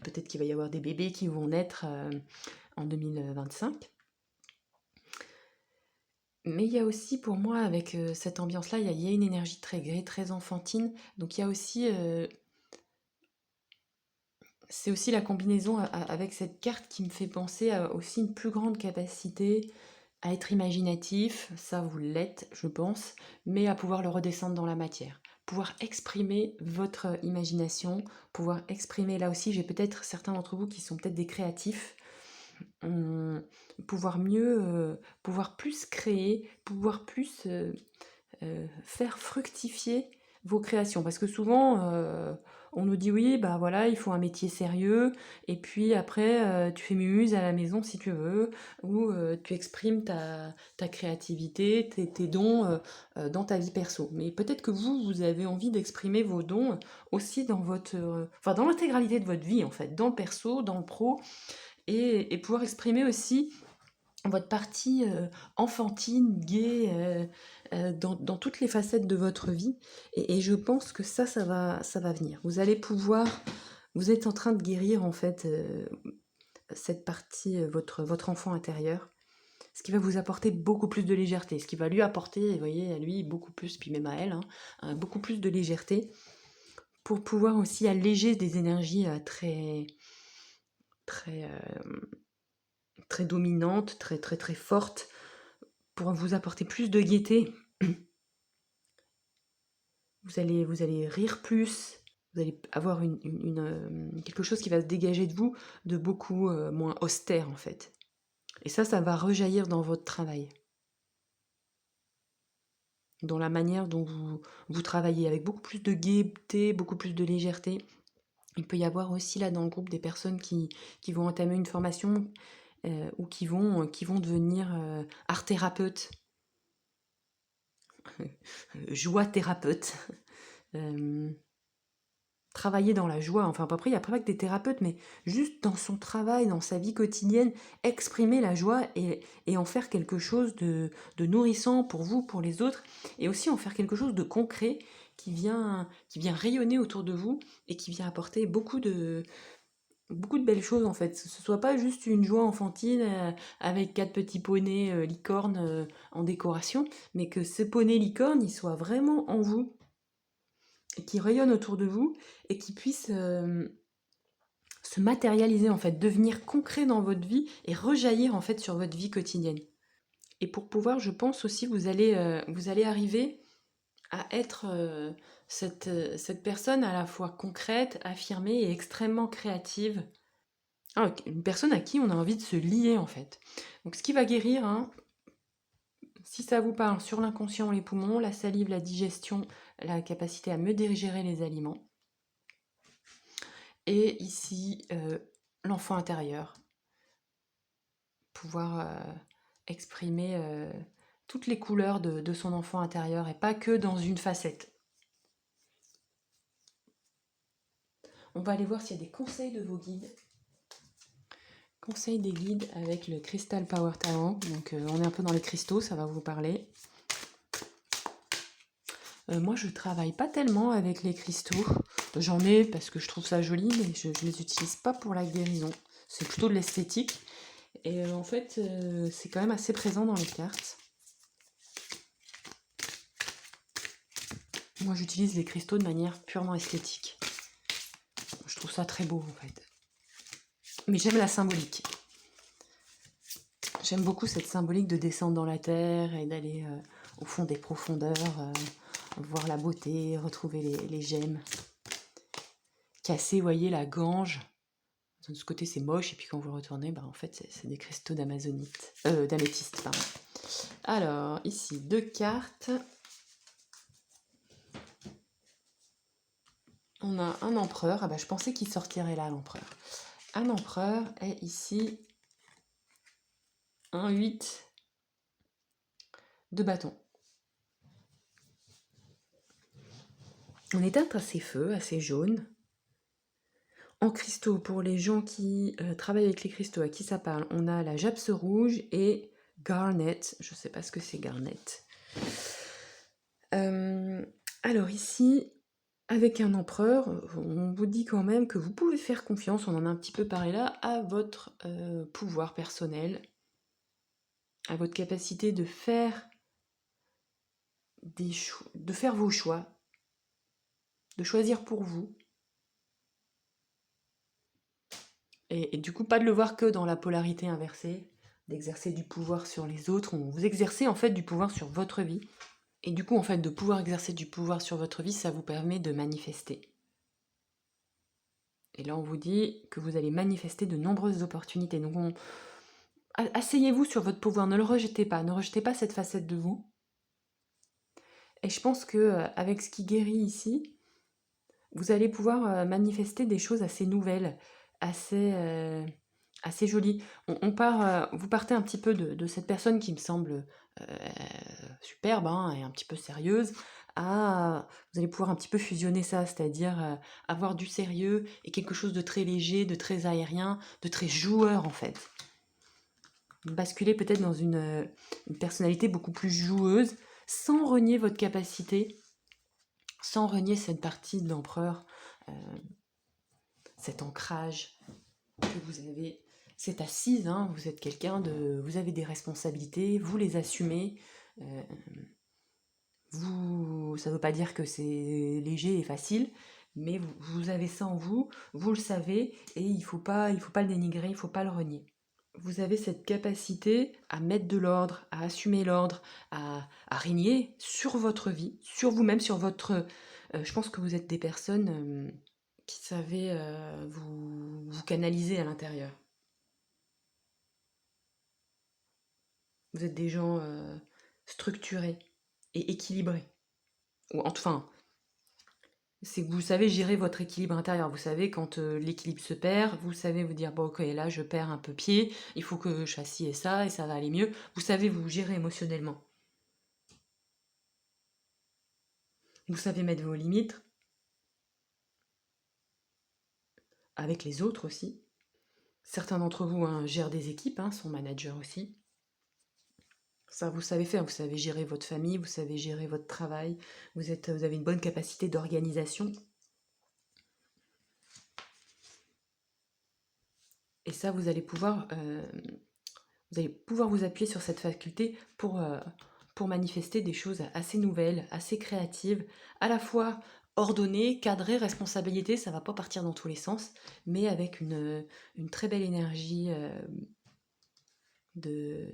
Peut-être qu'il va y avoir des bébés qui vont naître en 2025. Mais il y a aussi pour moi, avec cette ambiance-là, il y a une énergie très gaie, très enfantine. Donc il y a aussi, c'est aussi la combinaison avec cette carte qui me fait penser à aussi une plus grande capacité à être imaginatif, ça vous l'êtes, je pense, mais à pouvoir le redescendre dans la matière. Pouvoir exprimer votre imagination, pouvoir exprimer, là aussi j'ai peut-être certains d'entre vous qui sont peut-être des créatifs, pouvoir mieux, pouvoir plus créer, pouvoir plus faire fructifier vos créations. Parce que souvent, on nous dit oui, bah voilà, il faut un métier sérieux, et puis après, tu fais muse à la maison si tu veux, ou tu exprimes ta créativité, tes dons dans ta vie perso. Mais peut-être que vous avez envie d'exprimer vos dons aussi dans votre, enfin dans l'intégralité de votre vie en fait, dans le perso, dans le pro, et pouvoir exprimer aussi votre partie enfantine, gaie, dans toutes les facettes de votre vie. Et je pense que ça va venir. Vous allez pouvoir, vous êtes en train de guérir en fait cette partie, votre enfant intérieur, ce qui va vous apporter beaucoup plus de légèreté, ce qui va lui apporter, vous voyez, à lui beaucoup plus, puis même à elle, hein, beaucoup plus de légèreté, pour pouvoir aussi alléger des énergies très, très, très dominantes, très, très, très fortes, pour vous apporter plus de gaieté. Vous allez rire plus, vous allez avoir quelque chose qui va se dégager de vous de beaucoup moins austère en fait. Et ça va rejaillir dans votre travail, dans la manière dont vous travaillez, avec beaucoup plus de gaieté, beaucoup plus de légèreté. Il peut y avoir aussi là dans le groupe des personnes qui vont entamer une formation ou qui vont devenir art thérapeute, joie thérapeute. Travailler dans la joie, enfin après il n'y a pas que des thérapeutes, mais juste dans son travail, dans sa vie quotidienne, exprimer la joie et en faire quelque chose de nourrissant pour vous, pour les autres, et aussi en faire quelque chose de concret qui vient rayonner autour de vous et qui vient apporter beaucoup de belles choses en fait. Ce soit pas juste une joie enfantine avec 4 petits poneys licornes en décoration, mais que ce poney licorne, il soit vraiment en vous, qui rayonne autour de vous et qui puisse se matérialiser en fait, devenir concret dans votre vie et rejaillir en fait sur votre vie quotidienne. Et pour pouvoir, je pense aussi, vous allez arriver à être cette personne à la fois concrète, affirmée et extrêmement créative. Ah, une personne à qui on a envie de se lier en fait. Donc ce qui va guérir, hein, si ça vous parle, sur l'inconscient, les poumons, la salive, la digestion, la capacité à mieux digérer les aliments. Et ici, l'enfant intérieur. Pouvoir exprimer toutes les couleurs de son enfant intérieur et pas que dans une facette. On va aller voir s'il y a des conseils de vos guides. Conseils des guides avec le Crystal Power Talent. Donc on est un peu dans les cristaux, ça va vous parler. Moi je travaille pas tellement avec les cristaux. J'en ai parce que je trouve ça joli, mais je les utilise pas pour la guérison. C'est plutôt de l'esthétique. Et en fait, c'est quand même assez présent dans les cartes. Moi, j'utilise les cristaux de manière purement esthétique. Je trouve ça très beau, en fait. Mais j'aime la symbolique. J'aime beaucoup cette symbolique de descendre dans la terre et d'aller au fond des profondeurs, voir la beauté, retrouver les gemmes. Casser, vous voyez, la gange. De ce côté, c'est moche, et puis quand vous le retournez, bah, en fait, c'est des cristaux d'amazonite. D'améthyste, pardon. Alors, ici, 2 cartes. On a un empereur. Ah bah, je pensais qu'il sortirait là, l'empereur. Un empereur est ici un 8 de bâton. On est assez feu, assez jaune. En cristaux, pour les gens qui travaillent avec les cristaux, à qui ça parle, on a la japse rouge et garnet. Je ne sais pas ce que c'est garnet. Alors ici, avec un empereur, on vous dit quand même que vous pouvez faire confiance, on en a un petit peu parlé là, à votre pouvoir personnel, à votre capacité de faire de faire vos choix, de choisir pour vous. Et du coup, pas de le voir que dans la polarité inversée, d'exercer du pouvoir sur les autres. Vous exercez en fait du pouvoir sur votre vie. Et du coup, en fait, de pouvoir exercer du pouvoir sur votre vie, ça vous permet de manifester. Et là, on vous dit que vous allez manifester de nombreuses opportunités. Donc, asseyez-vous sur votre pouvoir, ne le rejetez pas. Ne rejetez pas cette facette de vous. Et je pense que avec ce qui guérit ici, vous allez pouvoir manifester des choses assez nouvelles, assez jolies. Vous partez un petit peu de cette personne qui me semble superbe hein, et un petit peu sérieuse, vous allez pouvoir un petit peu fusionner ça, c'est-à-dire avoir du sérieux et quelque chose de très léger, de très aérien, de très joueur en fait. Basculer peut-être dans une personnalité beaucoup plus joueuse, sans renier votre capacité, sans renier cette partie de l'empereur, cet ancrage que vous avez, cette assise, hein, vous êtes quelqu'un vous avez des responsabilités, vous les assumez, ça ne veut pas dire que c'est léger et facile, mais vous avez ça en vous, vous le savez, et il faut pas le dénigrer, il ne faut pas le renier. Vous avez cette capacité à mettre de l'ordre, à assumer l'ordre, à régner sur votre vie, sur vous-même, sur votre... je pense que vous êtes des personnes qui savez vous canaliser à l'intérieur. Vous êtes des gens structurés et équilibrés. Ou enfin, c'est que vous savez gérer votre équilibre intérieur. Vous savez quand l'équilibre se perd, vous savez vous dire bon ok là je perds un peu pied, il faut que je fasse ci et ça va aller mieux. Vous savez vous gérer émotionnellement. Vous savez mettre vos limites avec les autres aussi. Certains d'entre vous hein, gèrent des équipes, hein, sont managers aussi. Ça, vous savez faire, vous savez gérer votre famille, vous savez gérer votre travail, vous avez une bonne capacité d'organisation. Et ça, vous allez pouvoir vous appuyer sur cette faculté pour manifester des choses assez nouvelles, assez créatives, à la fois ordonnées, cadrées, responsabilité, ça va pas partir dans tous les sens, mais avec une très belle énergie de...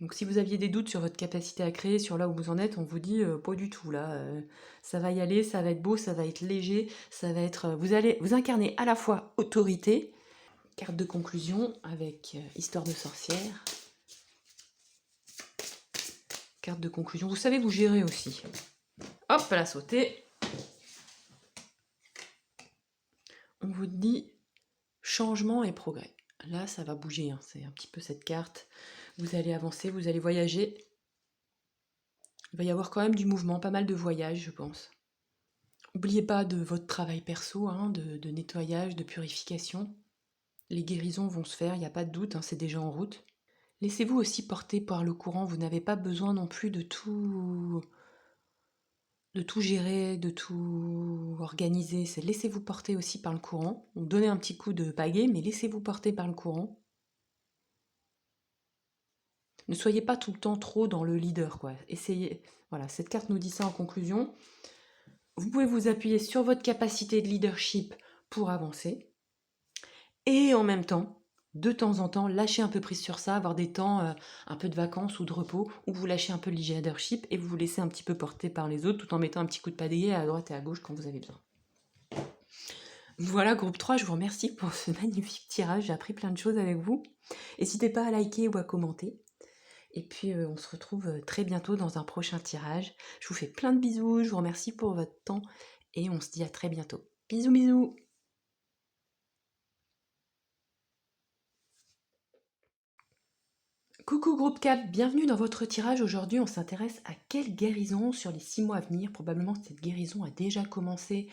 Donc si vous aviez des doutes sur votre capacité à créer, sur là où vous en êtes, on vous dit pas du tout là. Ça va y aller, ça va être beau, ça va être léger, ça va être. Vous allez vous incarner à la fois autorité, carte de conclusion avec histoire de sorcière, carte de conclusion. Vous savez vous gérer aussi. Hop, la sauter. On vous dit changement et progrès. Là, ça va bouger. Hein. C'est un petit peu cette carte. Vous allez avancer, vous allez voyager. Il va y avoir quand même du mouvement, pas mal de voyages, je pense. N'oubliez pas de votre travail perso, hein, de nettoyage, de purification. Les guérisons vont se faire, il n'y a pas de doute, hein, c'est déjà en route. Laissez-vous aussi porter par le courant, vous n'avez pas besoin non plus de tout gérer, de tout organiser. Laissez-vous porter aussi par le courant. Donnez un petit coup de pagaie, mais laissez-vous porter par le courant. Ne soyez pas tout le temps trop dans le leader, quoi. Essayez. Voilà, cette carte nous dit ça en conclusion. Vous pouvez vous appuyer sur votre capacité de leadership pour avancer. et en même temps, de temps en temps, lâcher un peu prise sur ça, avoir des temps, un peu de vacances ou de repos, où vous lâchez un peu le leadership et vous vous laissez un petit peu porter par les autres tout en mettant un petit coup de padayer à droite et à gauche quand vous avez besoin. Voilà, groupe 3, je vous remercie pour ce magnifique tirage, j'ai appris plein de choses avec vous. N'hésitez pas à liker ou à commenter. Et puis on se retrouve très bientôt dans un prochain tirage. Je vous fais plein de bisous, je vous remercie pour votre temps et on se dit à très bientôt. Bisous bisous. Coucou groupe 4, bienvenue dans votre tirage. Aujourd'hui on s'intéresse à quelle guérison sur les 6 mois à venir. Probablement cette guérison a déjà commencé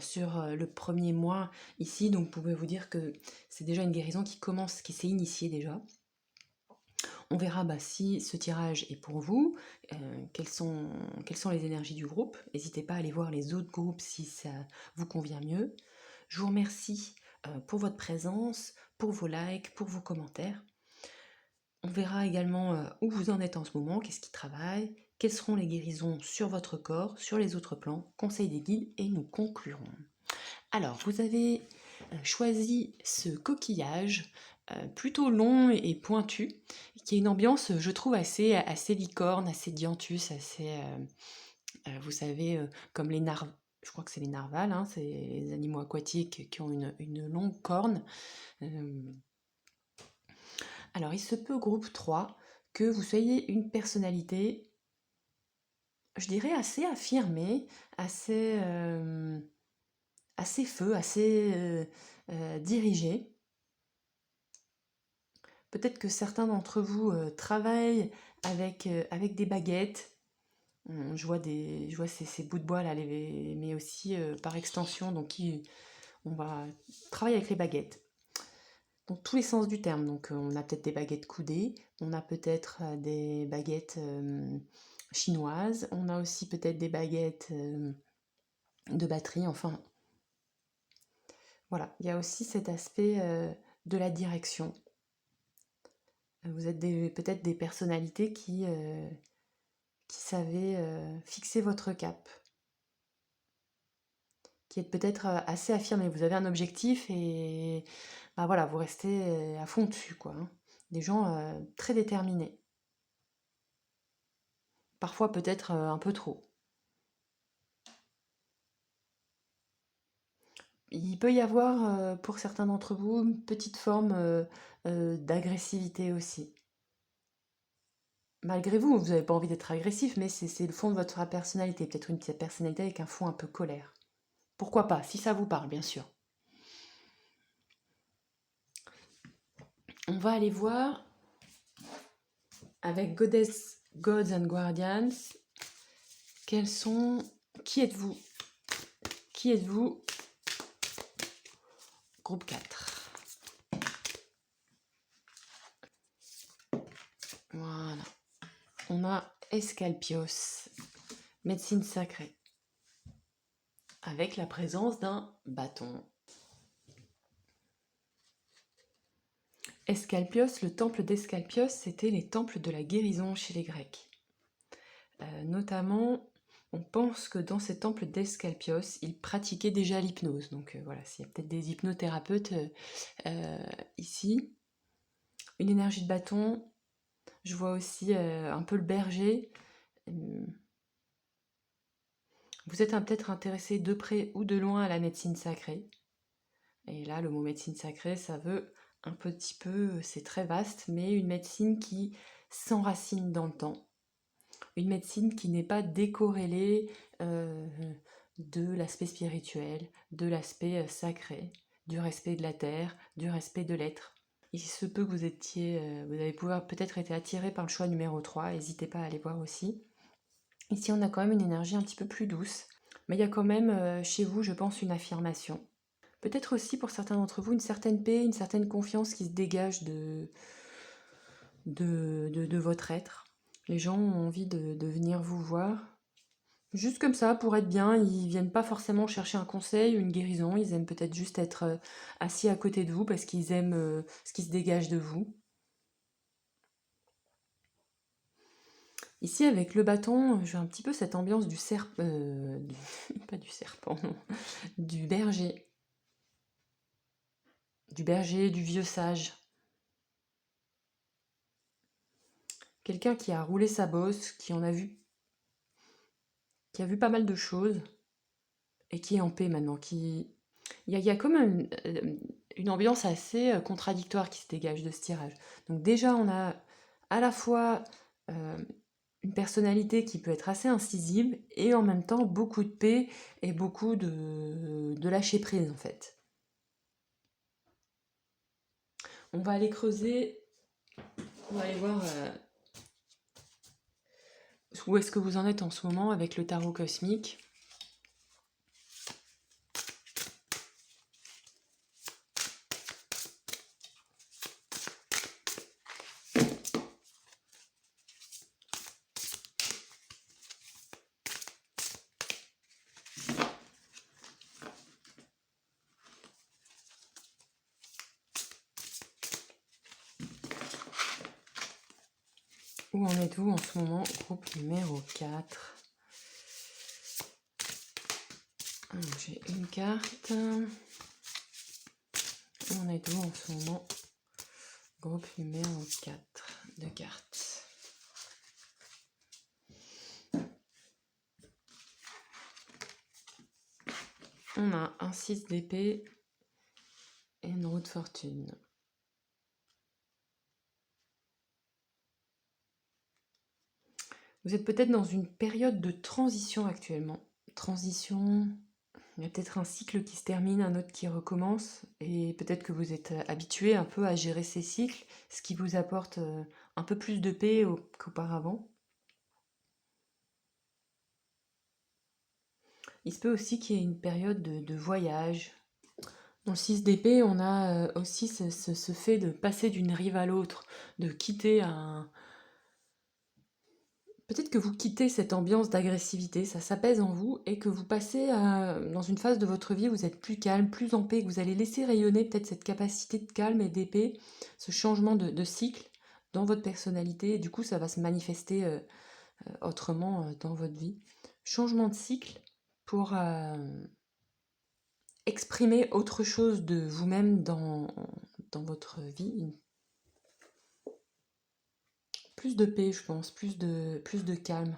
sur le premier mois ici, donc vous pouvez vous dire que c'est déjà une guérison qui commence, qui s'est initiée déjà. On verra si ce tirage est pour vous, quelles sont les énergies du groupe. N'hésitez pas à aller voir les autres groupes si ça vous convient mieux. Je vous remercie pour votre présence, pour vos likes, pour vos commentaires. On verra également où vous en êtes en ce moment, qu'est-ce qui travaille, quelles seront les guérisons sur votre corps, sur les autres plans, conseils des guides et nous conclurons. Alors, vous avez choisi ce coquillage plutôt long et pointu, qui a une ambiance, je trouve, assez licorne, assez dianthus, assez, vous savez, comme les narvals, je crois que c'est les narvals, hein, c'est les animaux aquatiques qui ont une longue corne. Alors, il se peut, groupe 3, que vous soyez une personnalité, je dirais, assez affirmée, assez, assez feu, assez dirigée. Peut-être que certains d'entre vous travaillent avec des baguettes. Je vois ces bouts de bois là, mais aussi par extension, donc on va travailler avec les baguettes. Dans tous les sens du terme. Donc on a peut-être des baguettes coudées, on a peut-être des baguettes chinoises, on a aussi peut-être des baguettes de batterie, enfin voilà, il y a aussi cet aspect de la direction. Vous êtes peut-être des personnalités qui savez fixer votre cap, qui êtes peut-être assez affirmé. Vous avez un objectif et voilà, vous restez à fond dessus, quoi. Hein. Des gens très déterminés. Parfois peut-être un peu trop. Il peut y avoir, pour certains d'entre vous, une petite forme d'agressivité aussi. Malgré vous, vous n'avez pas envie d'être agressif, mais c'est le fond de votre personnalité. Peut-être une personnalité avec un fond un peu colère. Pourquoi pas, si ça vous parle, bien sûr. On va aller voir avec Goddess, Gods and Guardians. Qui êtes-vous? Qui êtes-vous? Groupe 4. Voilà. On a Escalpios, médecine sacrée, avec la présence d'un bâton. Escalpios, le temple d'Escalpios, c'était les temples de la guérison chez les Grecs. Notamment, on pense que dans ces temples d'Escalpios, ils pratiquaient déjà l'hypnose. Donc voilà, s'il y a peut-être des hypnothérapeutes ici. Une énergie de bâton. Je vois aussi un peu le berger. Vous êtes peut-être intéressé de près ou de loin à la médecine sacrée. Et là, le mot médecine sacrée, ça veut un petit peu, c'est très vaste, mais une médecine qui s'enracine dans le temps. Une médecine qui n'est pas décorrélée de l'aspect spirituel, de l'aspect sacré, du respect de la terre, du respect de l'être. Il se peut que vous avez peut-être été attiré par le choix numéro 3, n'hésitez pas à aller voir aussi. Ici, on a quand même une énergie un petit peu plus douce, mais il y a quand même chez vous, je pense, une affirmation. Peut-être aussi pour certains d'entre vous, une certaine paix, une certaine confiance qui se dégage de votre être. Les gens ont envie de venir vous voir. Juste comme ça, pour être bien, ils viennent pas forcément chercher un conseil ou une guérison, ils aiment peut-être juste être assis à côté de vous parce qu'ils aiment ce qui se dégage de vous. Ici, avec le bâton, j'ai un petit peu cette ambiance du serpent, pas du serpent, non, du berger. du berger, du vieux sage. Quelqu'un qui a roulé sa bosse, qui a vu pas mal de choses et qui est en paix maintenant. Il y a comme une ambiance assez contradictoire qui se dégage de ce tirage. Donc déjà, on a à la fois euh, une personnalité qui peut être assez incisive et en même temps beaucoup de paix et beaucoup de lâcher prise en fait. On va aller creuser, on va aller voir où est-ce que vous en êtes en ce moment avec le tarot cosmique. Où en êtes-vous en ce moment, groupe numéro 4? J'ai une carte. Où en êtes-vous en ce moment, groupe numéro 4 de cartes? On a un 6 d'épée et une roue de fortune. Vous êtes peut-être dans une période de transition actuellement. Transition, il y a peut-être un cycle qui se termine, un autre qui recommence, et peut-être que vous êtes habitué un peu à gérer ces cycles, ce qui vous apporte un peu plus de paix qu'auparavant. Il se peut aussi qu'il y ait une période de voyage. Dans le 6 d'épée, on a aussi ce fait de passer d'une rive à l'autre, de quitter un... Peut-être que vous quittez cette ambiance d'agressivité, ça s'apaise en vous, et que vous passez dans une phase de votre vie où vous êtes plus calme, plus en paix, que vous allez laisser rayonner peut-être cette capacité de calme et d'épée, ce changement de cycle dans votre personnalité, et du coup ça va se manifester autrement dans votre vie. Changement de cycle pour exprimer autre chose de vous-même dans votre vie. Plus de paix, je pense, plus de calme.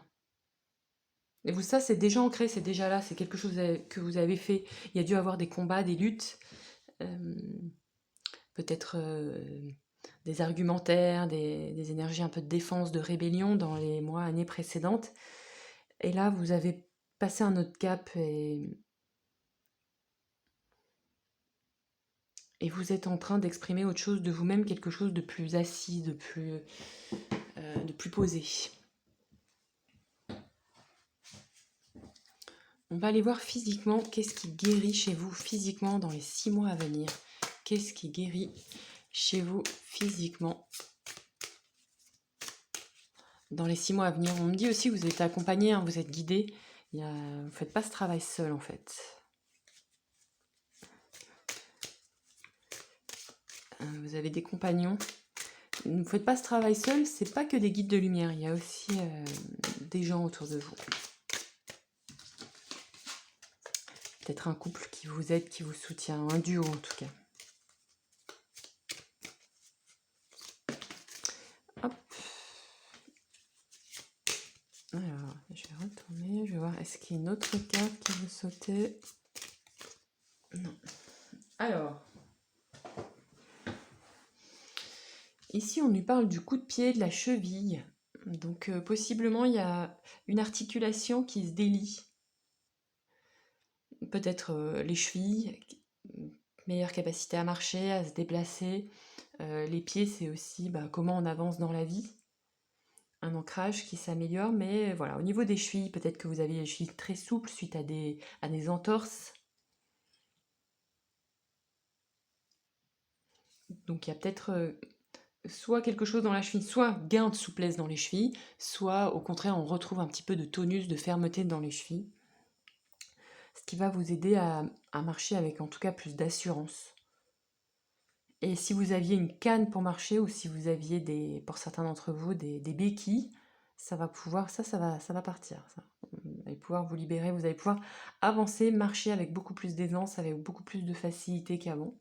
Et vous, ça, c'est déjà ancré, c'est déjà là, c'est quelque chose que vous avez fait. Il y a dû avoir des combats, des luttes, euh, peut-être des argumentaires, des énergies un peu de défense, de rébellion dans les mois, années précédentes. Et là, vous avez passé un autre cap et vous êtes en train d'exprimer autre chose de vous-même, quelque chose de plus assis, de plus posé. On va aller voir physiquement qu'est-ce qui guérit chez vous physiquement dans les 6 mois à venir. Qu'est-ce qui guérit chez vous physiquement dans les 6 mois à venir? On me dit aussi que vous êtes accompagné, hein, vous êtes guidé. Vous ne faites pas ce travail seul en fait. Vous avez des compagnons. Ne faites pas ce travail seul, c'est pas que des guides de lumière, il y a aussi des gens autour de vous. Peut-être un couple qui vous aide, qui vous soutient, un duo en tout cas. Hop. Alors, je vais retourner, je vais voir, est-ce qu'il y a une autre carte qui veut sauter? Non. Alors, ici on lui parle du coup de pied, de la cheville. Donc possiblement il y a une articulation qui se délie. Peut-être les chevilles, meilleure capacité à marcher, à se déplacer. Les pieds, c'est aussi comment on avance dans la vie. Un ancrage qui s'améliore, mais voilà, au niveau des chevilles, peut-être que vous avez les chevilles très souples suite à des entorses. Donc il y a peut-être soit quelque chose dans la cheville, soit gain de souplesse dans les chevilles, soit au contraire on retrouve un petit peu de tonus, de fermeté dans les chevilles. Ce qui va vous aider à marcher avec en tout cas plus d'assurance. Et si vous aviez une canne pour marcher ou si vous aviez pour certains d'entre vous des béquilles, ça va pouvoir, ça va partir. Ça. Vous allez pouvoir vous libérer, vous allez pouvoir avancer, marcher avec beaucoup plus d'aisance, avec beaucoup plus de facilité qu'avant.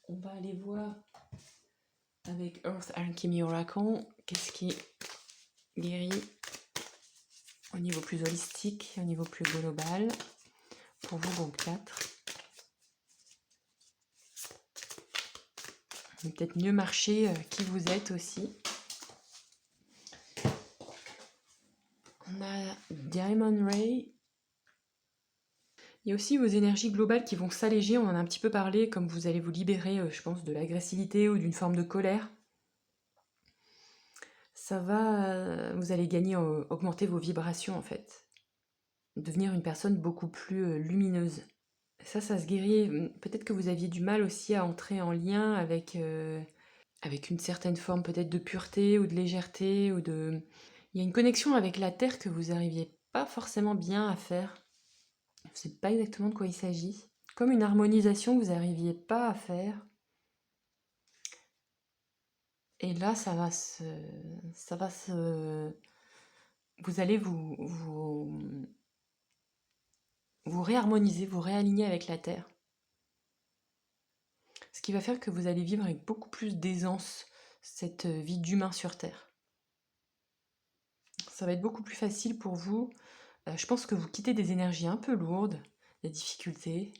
On va aller voir avec Earth Alchemy Oracle, qu'est-ce qui guérit au niveau plus holistique, au niveau plus global, pour vous, groupe 4. Peut-être mieux marcher qui vous êtes aussi. On a Diamond Ray. Il y a aussi vos énergies globales qui vont s'alléger, on en a un petit peu parlé, comme vous allez vous libérer, je pense, de l'agressivité ou d'une forme de colère. Ça va, vous allez gagner, augmenter vos vibrations en fait. Devenir une personne beaucoup plus lumineuse. Ça se guérit. Peut-être que vous aviez du mal aussi à entrer en lien avec une certaine forme peut-être de pureté ou de légèreté ou de... Il y a une connexion avec la terre que vous n'arriviez pas forcément bien à faire. Je ne sais pas exactement de quoi il s'agit. Comme une harmonisation que vous n'arriviez pas à faire. Et là, ça va se... Vous allez vous réharmoniser, vous réaligner avec la terre. Ce qui va faire que vous allez vivre avec beaucoup plus d'aisance cette vie d'humain sur terre. Ça va être beaucoup plus facile pour vous. Je pense que vous quittez des énergies un peu lourdes, des difficultés.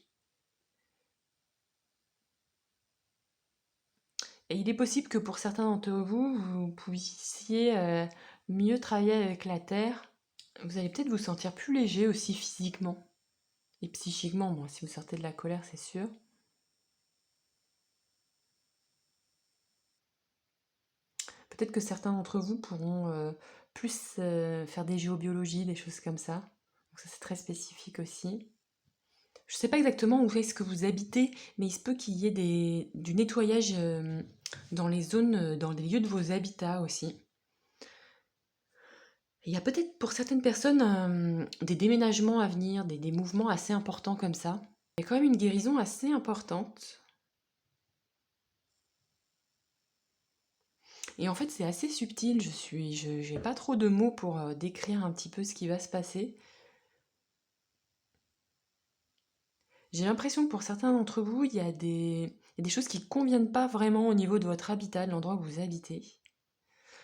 Et il est possible que pour certains d'entre vous, vous puissiez mieux travailler avec la terre. Vous allez peut-être vous sentir plus léger aussi physiquement et psychiquement. Bon, si vous sortez de la colère, c'est sûr. Peut-être que certains d'entre vous pourront plus faire des géobiologies, des choses comme ça. Donc ça, c'est très spécifique aussi. Je ne sais pas exactement où est-ce que vous habitez, mais il se peut qu'il y ait du nettoyage dans les zones, dans les lieux de vos habitats aussi. Il y a peut-être pour certaines personnes des déménagements à venir, des mouvements assez importants comme ça. Il y a quand même une guérison assez importante. Et en fait, c'est assez subtil. Je n'ai pas trop de mots pour décrire un petit peu ce qui va se passer. J'ai l'impression que pour certains d'entre vous, il y a des choses qui ne conviennent pas vraiment au niveau de votre habitat, de l'endroit où vous habitez.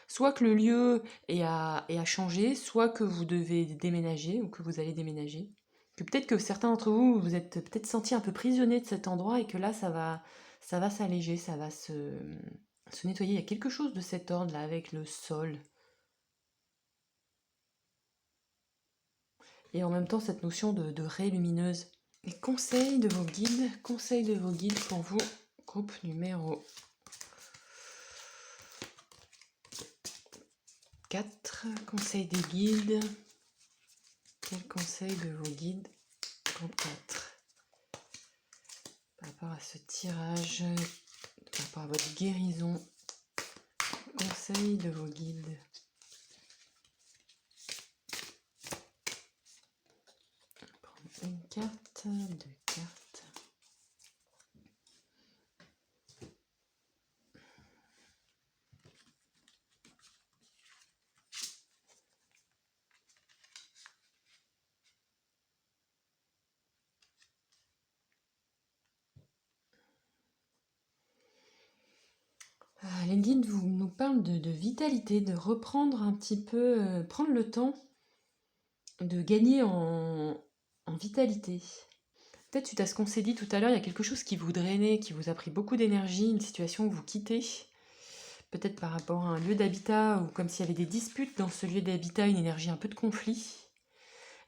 Soit que le lieu est à changer, soit que vous devez déménager ou que vous allez déménager. Que peut-être que certains d'entre vous, vous êtes peut-être sentis un peu prisonniers de cet endroit et que là, ça va s'alléger, ça va se nettoyer. Il y a quelque chose de cet ordre-là avec le sol. Et en même temps, cette notion de raie lumineuse. Et conseils de vos guides pour vous, groupe numéro 4, conseils des guides. Quel conseil de vos guides, groupe 4, par rapport à ce tirage, par rapport à votre guérison, conseil de vos guides. Une carte, deux cartes. Les guides nous parlent de vitalité, de reprendre un petit peu, prendre le temps de gagner en vitalité. Peut-être suite à ce qu'on s'est dit tout à l'heure, il y a quelque chose qui vous drainait, qui vous a pris beaucoup d'énergie, une situation que vous quittez. Peut-être par rapport à un lieu d'habitat, ou comme s'il y avait des disputes dans ce lieu d'habitat, une énergie un peu de conflit.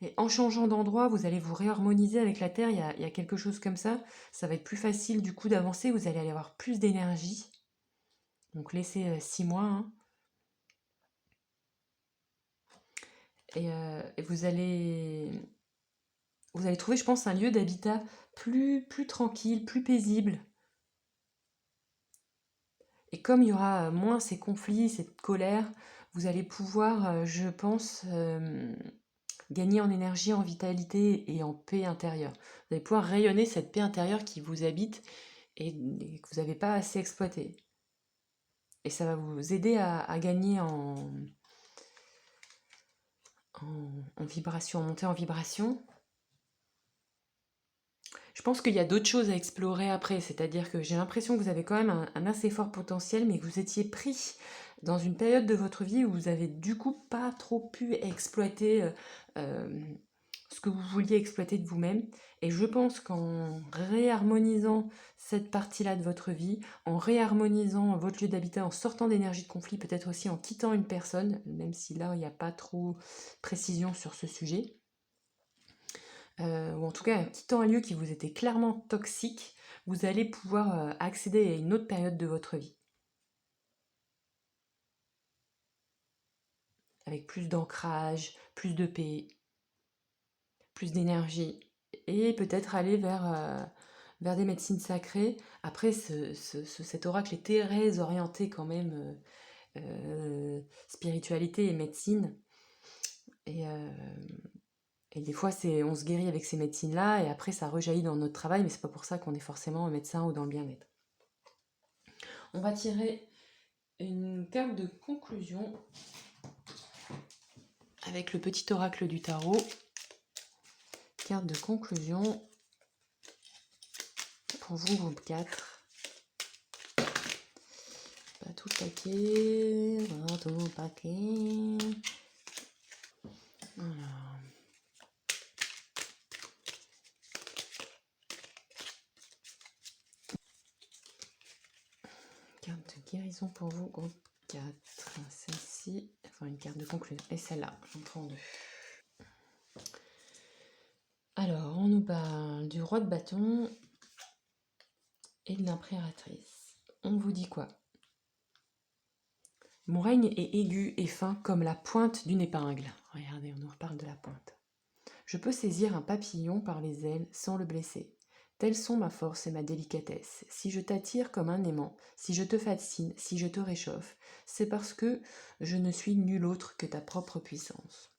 Et en changeant d'endroit, vous allez vous réharmoniser avec la Terre, il y a quelque chose comme ça. Ça va être plus facile du coup d'avancer, vous allez avoir plus d'énergie. Donc laissez 6 mois. Hein. Et vous allez trouver, je pense, un lieu d'habitat plus tranquille, plus paisible. Et comme il y aura moins ces conflits, cette colère, vous allez pouvoir, je pense, gagner en énergie, en vitalité et en paix intérieure. Vous allez pouvoir rayonner cette paix intérieure qui vous habite et que vous n'avez pas assez exploité. Et ça va vous aider à gagner en vibration, en montée en vibration. Je pense qu'il y a d'autres choses à explorer après, c'est-à-dire que j'ai l'impression que vous avez quand même un assez fort potentiel, mais que vous étiez pris dans une période de votre vie où vous avez du coup pas trop pu exploiter euh, ce que vous vouliez exploiter de vous-même. Et je pense qu'en réharmonisant cette partie-là de votre vie, en réharmonisant votre lieu d'habitat, en sortant d'énergie de conflit, peut-être aussi en quittant une personne, même si là il n'y a pas trop de précision sur ce sujet, ou en tout cas en quittant un lieu qui vous était clairement toxique, vous allez pouvoir accéder à une autre période de votre vie. Avec plus d'ancrage, plus de paix, plus d'énergie. Et peut-être aller vers des médecines sacrées. Après, cet oracle est très orienté quand même spiritualité et médecine. Et, euh, et des fois, on se guérit avec ces médecines-là, et après, ça rejaillit dans notre travail, mais c'est pas pour ça qu'on est forcément un médecin ou dans le bien-être. On va tirer une carte de conclusion avec le petit oracle du tarot. Carte de conclusion pour vous, groupe 4. Pas tout le paquet, pas tout le paquet. Alors. Carte de guérison pour vous, groupe 4. Celle-ci, enfin une carte de conclusion. Et celle-là, j'en prends deux. Alors, on nous parle du roi de bâton et de l'impératrice. On vous dit quoi? Mon règne est aigu et fin comme la pointe d'une épingle. Regardez, on nous reparle de la pointe. Je peux saisir un papillon par les ailes sans le blesser. Telles sont ma force et ma délicatesse. Si je t'attire comme un aimant, si je te fascine, si je te réchauffe, c'est parce que je ne suis nul autre que ta propre puissance.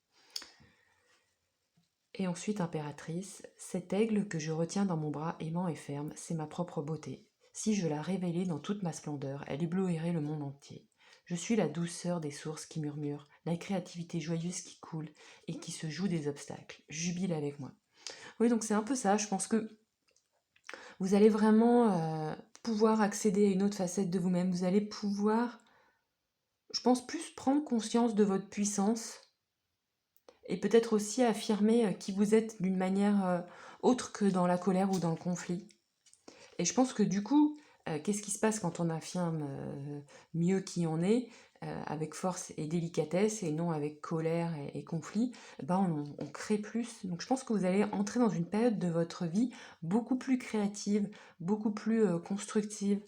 Et ensuite, impératrice, cet aigle que je retiens dans mon bras aimant et ferme, c'est ma propre beauté. Si je la révélais dans toute ma splendeur, elle éblouirait le monde entier. Je suis la douceur des sources qui murmurent, la créativité joyeuse qui coule et qui se joue des obstacles. Jubile avec moi. Oui, donc c'est un peu ça. Je pense que vous allez vraiment pouvoir accéder à une autre facette de vous-même. Vous allez pouvoir, je pense, plus prendre conscience de votre puissance et peut-être aussi affirmer qui vous êtes d'une manière autre que dans la colère ou dans le conflit. Et je pense que du coup, qu'est-ce qui se passe quand on affirme mieux qui on est, avec force et délicatesse, et non avec colère et conflit, on crée plus. Donc je pense que vous allez entrer dans une période de votre vie beaucoup plus créative, beaucoup plus constructive,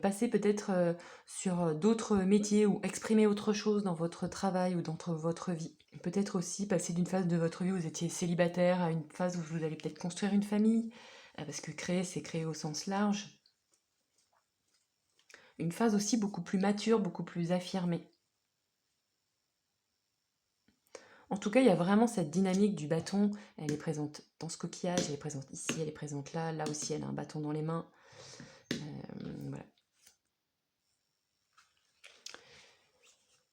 passer peut-être sur d'autres métiers ou exprimer autre chose dans votre travail ou dans votre vie. Peut-être aussi passer d'une phase de votre vie où vous étiez célibataire à une phase où vous allez peut-être construire une famille, parce que créer, c'est créer au sens large. Une phase aussi beaucoup plus mature, beaucoup plus affirmée. En tout cas, il y a vraiment cette dynamique du bâton. Elle est présente dans ce coquillage, elle est présente ici, elle est présente là. Là aussi, elle a un bâton dans les mains. Voilà.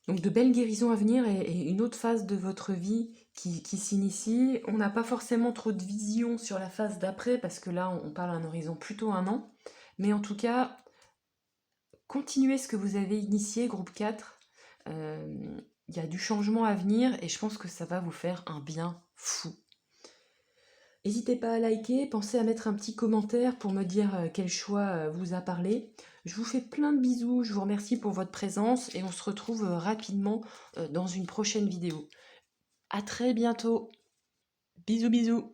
Donc de belles guérisons à venir et une autre phase de votre vie qui s'initie. On n'a pas forcément trop de vision sur la phase d'après parce que là on parle à un horizon plutôt un an. Mais en tout cas, continuez ce que vous avez initié, groupe 4. Il y a du changement à venir et je pense que ça va vous faire un bien fou. N'hésitez pas à liker, pensez à mettre un petit commentaire pour me dire quel choix vous a parlé. Je vous fais plein de bisous, je vous remercie pour votre présence et on se retrouve rapidement dans une prochaine vidéo. À très bientôt. Bisous bisous.